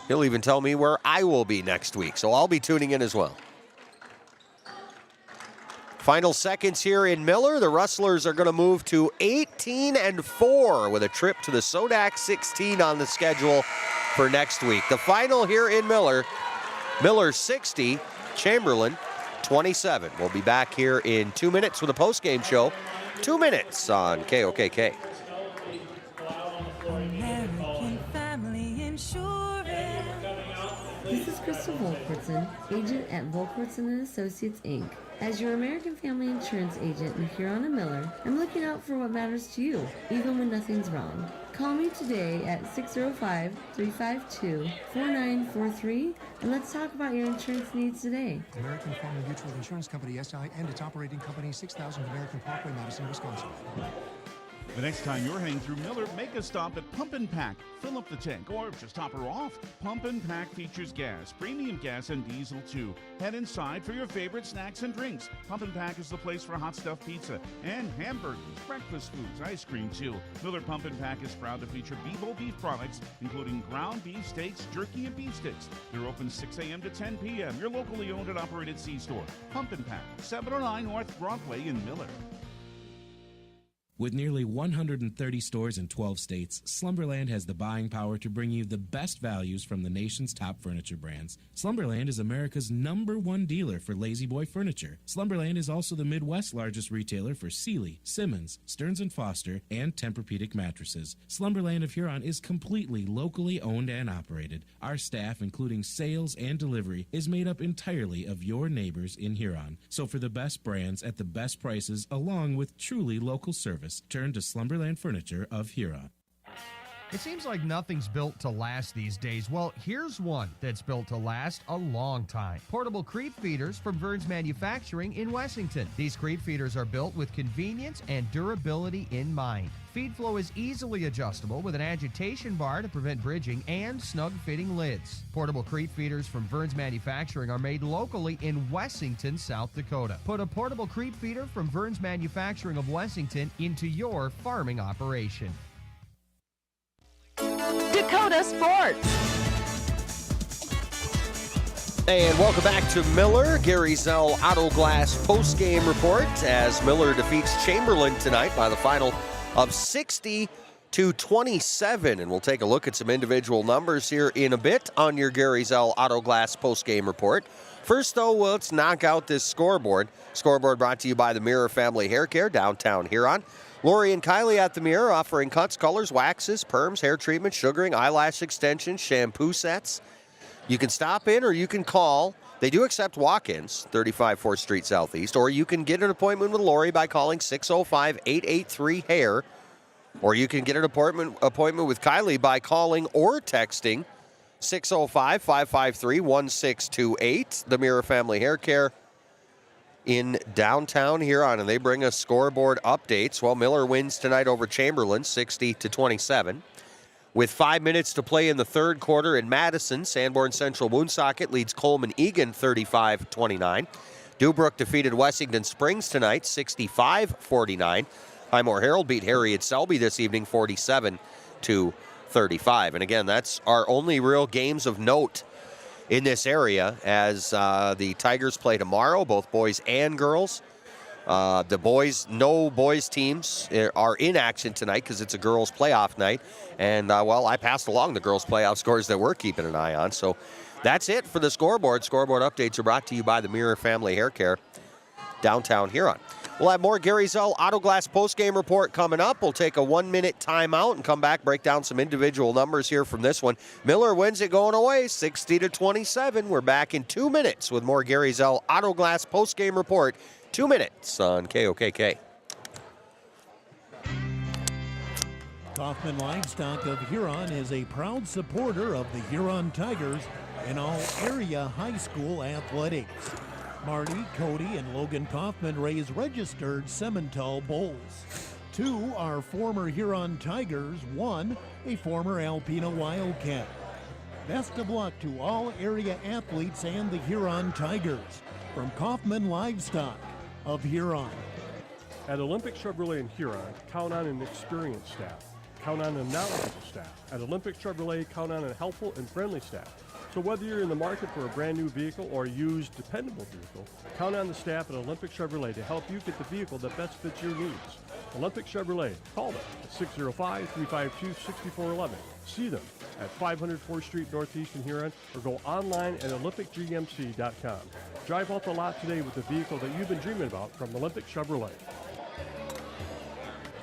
He'll even tell me where I will be next week, so I'll be tuning in as well. Final seconds here in Miller. The Rustlers are going to move to 18-4 with a trip to the Sodak 16 on the schedule for next week. The final here in Miller, Miller 60, Chamberlain 27. We'll be back here in 2 minutes with a post-game show. 2 minutes on KOKK. American Family Insurance. This is Crystal Volkwartson, agent at Volkwartson & Associates, Inc. As your American Family Insurance agent in Huron and Miller, I'm looking out for what matters to you, even when nothing's wrong. Call me today at 605-352-4943, and let's talk about your insurance needs today. American Family Mutual Insurance Company, SI, and its operating company, 6000 American Parkway, Madison, Wisconsin. The next time you're heading through Miller, make a stop at Pump and Pack. Fill up the tank or just top her off. Pump and Pack features gas, premium gas, and diesel too. Head inside for your favorite snacks and drinks. Pump and Pack is the place for hot stuffed pizza and hamburgers, breakfast foods, ice cream too. Miller Pump and Pack is proud to feature Bevo beef products, including ground beef steaks, jerky, and beef sticks. They're open 6 a.m. to 10 p.m. Your locally owned and operated C-store. Pump and Pack, 709 North Broadway in Miller. With nearly 130 stores in 12 states, Slumberland has the buying power to bring you the best values from the nation's top furniture brands. Slumberland is America's #1 dealer for Lazy Boy furniture. Slumberland is also the Midwest's largest retailer for Sealy, Simmons, Stearns & Foster, and Tempur-Pedic mattresses. Slumberland of Huron is completely locally owned and operated. Our staff, including sales and delivery, is made up entirely of your neighbors in Huron. So for the best brands at the best prices, along with truly local service, turn to Slumberland Furniture of Huron. It seems like nothing's built to last these days. Well, here's one that's built to last a long time. Portable creep feeders from Vern's Manufacturing in Wessington. These creep feeders are built with convenience and durability in mind. Feed flow is easily adjustable with an agitation bar to prevent bridging and snug-fitting lids. Portable creep feeders from Vern's Manufacturing are made locally in Wessington, South Dakota. Put a portable creep feeder from Vern's Manufacturing of Wessington into your farming operation. Dakota Sports. And welcome back to Miller. Gary Zell Auto Glass post-game report as Miller defeats Chamberlain tonight by the final of 60-27. And we'll take a look at some individual numbers here in a bit on your Gary Zell Auto Glass post-game report. First, though, let's knock out this scoreboard. Scoreboard brought to you by the Mirror Family Hair Care, downtown Huron. Lori and Kylie at the Mirror offering cuts, colors, waxes, perms, hair treatments, sugaring, eyelash extensions, shampoo sets. You can stop in or you can call. They do accept walk-ins, 35 4th Street Southeast, or you can get an appointment with Lori by calling 605-883-HAIR, or you can get an appointment with Kylie by calling or texting 605-553-1628. The Mirror Family Hair Care in downtown Huron, and they bring us scoreboard updates. Well, Miller wins tonight over Chamberlain, 60-27. With 5 minutes to play in the third quarter in Madison, Sanborn Central Woonsocket leads Coleman Egan 35-29. Dubrook defeated Wessington Springs tonight, 65-49. Highmore Herald beat Harriet Selby this evening, 47-35. And again, that's our only real games of note in this area as the Tigers play tomorrow, both boys and girls. The boys, no boys teams are in action tonight because it's a girls playoff night. And, I passed along the girls playoff scores that we're keeping an eye on. So that's it for the scoreboard. Scoreboard updates are brought to you by the Mirror Family Hair Care, downtown Huron. We'll have more Gary Zell Auto Glass postgame report coming up. We'll take a 1-minute timeout and come back, break down some individual numbers here from this one. Miller wins it going away, 60-27. We're back in 2 minutes with more Gary Zell Auto Glass postgame report. 2 minutes on KOKK. Kaufman Livestock of Huron is a proud supporter of the Huron Tigers in all area high school athletics. Marty, Cody, and Logan Kaufman raise registered Simmental bulls. 2 are former Huron Tigers, 1 a former Alpena Wildcat. Best of luck to all area athletes and the Huron Tigers. From Kaufman Livestock of Huron. At Olympic Chevrolet in Huron, count on an experienced staff. Count on a knowledgeable staff. At Olympic Chevrolet, count on a helpful and friendly staff. So whether you're in the market for a brand new vehicle or a used, dependable vehicle, count on the staff at Olympic Chevrolet to help you get the vehicle that best fits your needs. Olympic Chevrolet, call them at 605-352-6411. See them at 500 4th Street Northeast in Huron, or go online at olympicgmc.com. Drive off the lot today with the vehicle that you've been dreaming about from Olympic Chevrolet.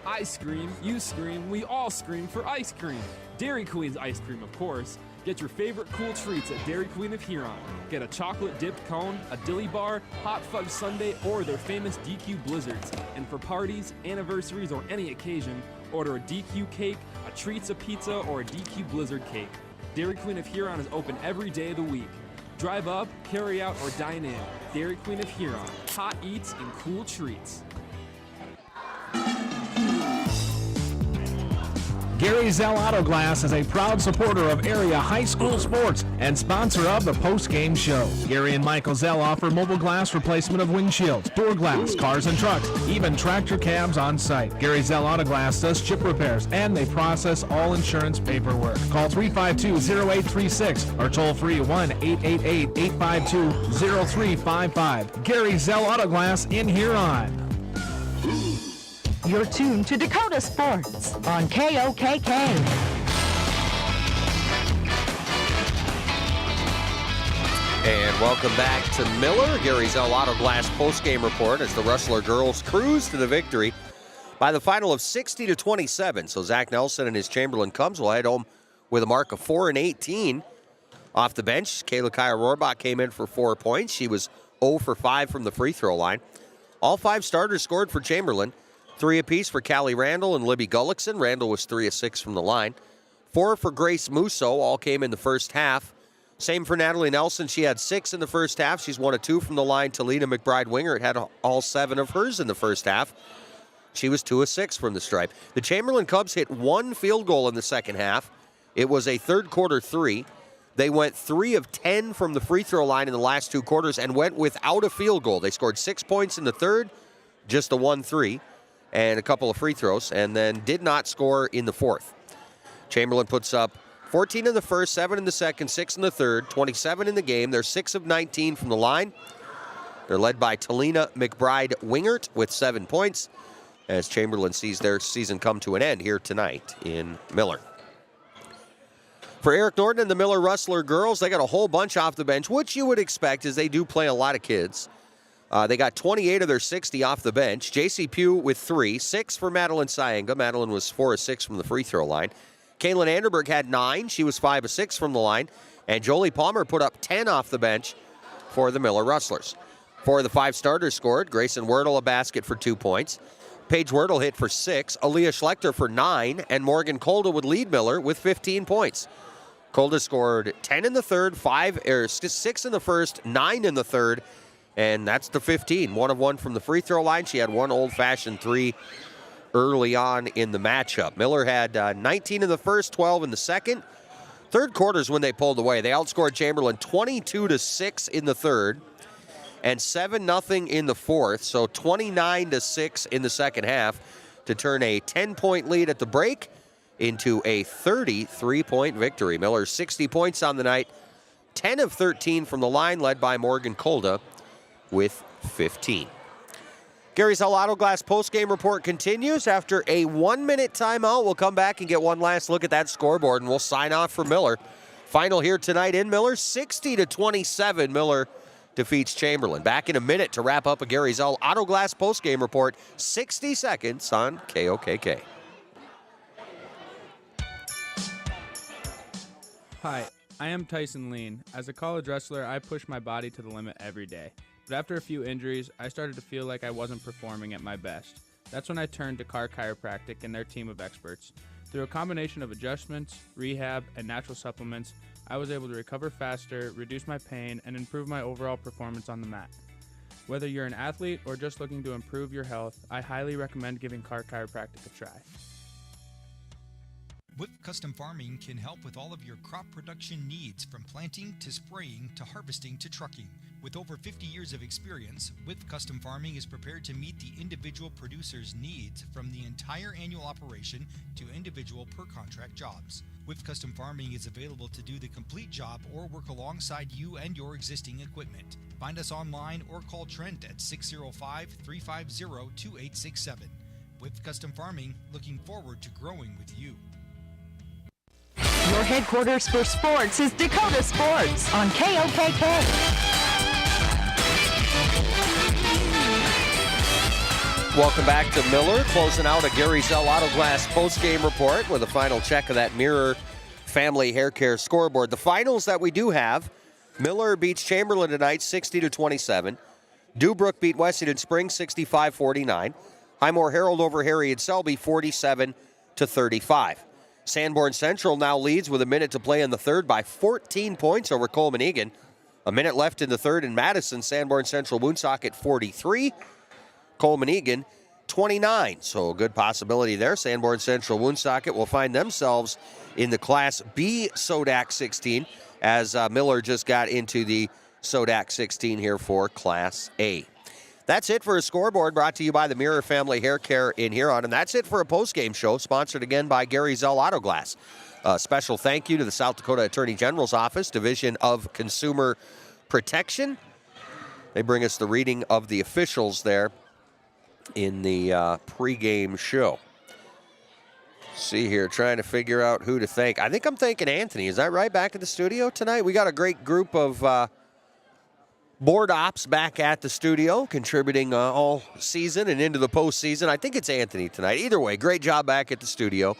I scream, you scream, we all scream for ice cream. Dairy Queen's ice cream, of course. Get your favorite cool treats at Dairy Queen of Huron. Get a chocolate dipped cone, a dilly bar, hot fudge sundae, or their famous DQ blizzards. And for parties, anniversaries, or any occasion, order a DQ cake, a Treats a pizza, or a DQ blizzard cake. Dairy Queen of Huron is open every day of the week. Drive up, carry out, or dine in. Dairy Queen of Huron. Hot eats and cool treats. Gary Zell Auto Glass is a proud supporter of area high school sports and sponsor of the post-game show. Gary and Michael Zell offer mobile glass replacement of windshields, door glass, cars and trucks, even tractor cabs on site. Gary Zell Auto Glass does chip repairs, and they process all insurance paperwork. Call 352-0836 or toll free 1-888-852-0355. Gary Zell Auto Glass in Huron. You're tuned to Dakota Sports on KOKK. And welcome back to Miller. Gary Zell Auto Glass postgame report as the Rustler girls cruise to the victory by the final of 60-27. So Zach Nelson and his Chamberlain Cubs will head home with a mark of 4-18 off the bench. Kayla Kaya Rohrbach came in for 4 points. She was 0 for 5 from the free throw line. All 5 starters scored for Chamberlain. 3 apiece for Callie Randall and Libby Gullickson. Randall was 3 of 6 from the line. 4 for Grace Musso, all came in the first half. Same for Natalie Nelson. She had 6 in the first half. She's 1 of 2 from the line. Talina McBride-Wingert had all 7 of hers in the first half. She was 2 of 6 from the stripe. The Chamberlain Cubs hit 1 field goal in the second half. It was a third quarter 3. They went 3 of 10 from the free throw line in the last 2 quarters and went without a field goal. They scored 6 points in the third, just a 1-3. And a couple of free throws, and then did not score in the fourth. Chamberlain puts up 14 in the first, 7 in the second, 6 in the third, 27 in the game. They're 6 of 19 from the line. They're led by Talina McBride-Wingert with 7 points as Chamberlain sees their season come to an end here tonight in Miller. For Eric Norton and the Miller Rustler girls, they got a whole bunch off the bench, which you would expect as they do play a lot of kids. They got 28 of their 60 off the bench. J.C. Pugh with 3, 6 for Madeline Syenga. Madeline was 4 of 6 from the free throw line. Kaylin Anderberg had 9. She was 5 of 6 from the line. And Jolie Palmer put up 10 off the bench for the Miller Rustlers. 4 of the 5 starters scored. Grayson Wordle a basket for 2 points. Paige Wordle hit for 6. Aaliyah Schlechter for 9. And Morgan Kolda would lead Miller with 15 points. Kolda scored 10 in the third, 6 in the first, 9 in the third. And that's the 15. 1 of 1 from the free throw line. She had one old-fashioned 3 early on in the matchup. Miller had 19 in the first, 12 in the second. Third quarter's when they pulled away. They outscored Chamberlain 22-6 in the third and 7-0 in the fourth. So 29-6 in the second half to turn a 10-point lead at the break into a 33-point victory. Miller 60 points on the night, 10 of 13 from the line, led by Morgan Kolda with 15. Gary's Hell Auto Glass postgame report continues. After a 1-minute timeout, we'll come back and get one last look at that scoreboard, and we'll sign off for Miller. Final here tonight in Miller, 60-27. Miller defeats Chamberlain. Back in a minute to wrap up a Gary's Hell Auto Glass postgame report. 60 seconds on KOKK. Hi, I am Tyson Lean. As a college wrestler, I push my body to the limit every day. But after a few injuries, I started to feel like I wasn't performing at my best. That's when I turned to Carr Chiropractic and their team of experts. Through a combination of adjustments, rehab, and natural supplements, I was able to recover faster, reduce my pain, and improve my overall performance on the mat. Whether you're an athlete or just looking to improve your health, I highly recommend giving Carr Chiropractic a try. Whip Custom Farming can help with all of your crop production needs, from planting to spraying to harvesting to trucking. With over 50 years of experience, Whip Custom Farming is prepared to meet the individual producer's needs, from the entire annual operation to individual per-contract jobs. Whip Custom Farming is available to do the complete job or work alongside you and your existing equipment. Find us online or call Trent at 605-350-2867. Whip Custom Farming, looking forward to growing with you. Your headquarters for sports is Dakota Sports on KOKK. Welcome back to Miller, closing out a Gary's Hell Auto Glass postgame report with a final check of that Mirror Family Hair Care scoreboard. The finals that we do have: Miller beats Chamberlain tonight 60-27. Dubrook beat Wessington Springs 65-49. Highmore Herald over Harriet Selby 47-35. Sanborn Central now leads with a minute to play in the third by 14 points over Coleman Egan. A minute left in the third in Madison. Sanborn Central Woonsocket 43. Coleman Egan 29. So a good possibility there. Sanborn Central Woonsocket will find themselves in the Class B SODAC 16 as Miller just got into the SODAC 16 here for Class A. That's it for a scoreboard brought to you by the Mirror Family Hair Care in Huron. And that's it for a postgame show sponsored again by Gary Zell Auto Glass. A special thank you to the South Dakota Attorney General's Office, Division of Consumer Protection. They bring us the reading of the officials there in the pregame show. See here, trying to figure out who to thank. I think I'm thanking Anthony. Is that right? Back at the studio tonight? We got a great group of board ops back at the studio, contributing all season and into the postseason. I think it's Anthony tonight. Either way, great job back at the studio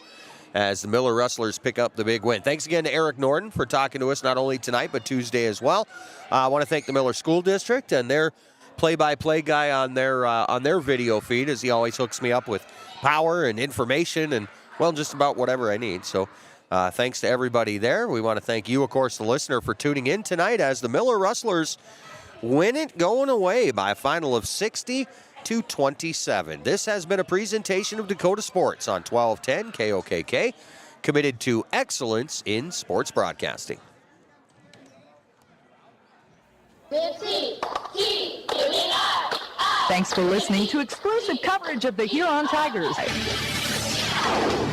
as the Miller Rustlers pick up the big win. Thanks again to Eric Norton for talking to us not only tonight but Tuesday as well. I want to thank the Miller School District and their play-by-play guy on their video feed, as he always hooks me up with power and information and, well, just about whatever I need. So thanks to everybody there. We want to thank you, of course, the listener, for tuning in tonight as the Miller Rustlers win it going away by a final of 60-27. This has been a presentation of Dakota Sports on 1210 KOKK, committed to excellence in sports broadcasting. Thanks for listening to exclusive coverage of the Huron Tigers.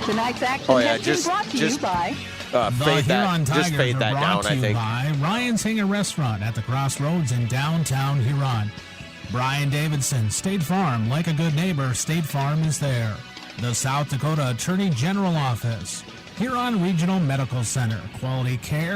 Tonight's action has been brought to you by... fade that. Just fade that down, I think. By Ryan's Hangar Restaurant at the Crossroads in downtown Huron. Brian Davidson, State Farm. Like a good neighbor, State Farm is there. The South Dakota Attorney General Office. Huron Regional Medical Center. Quality care.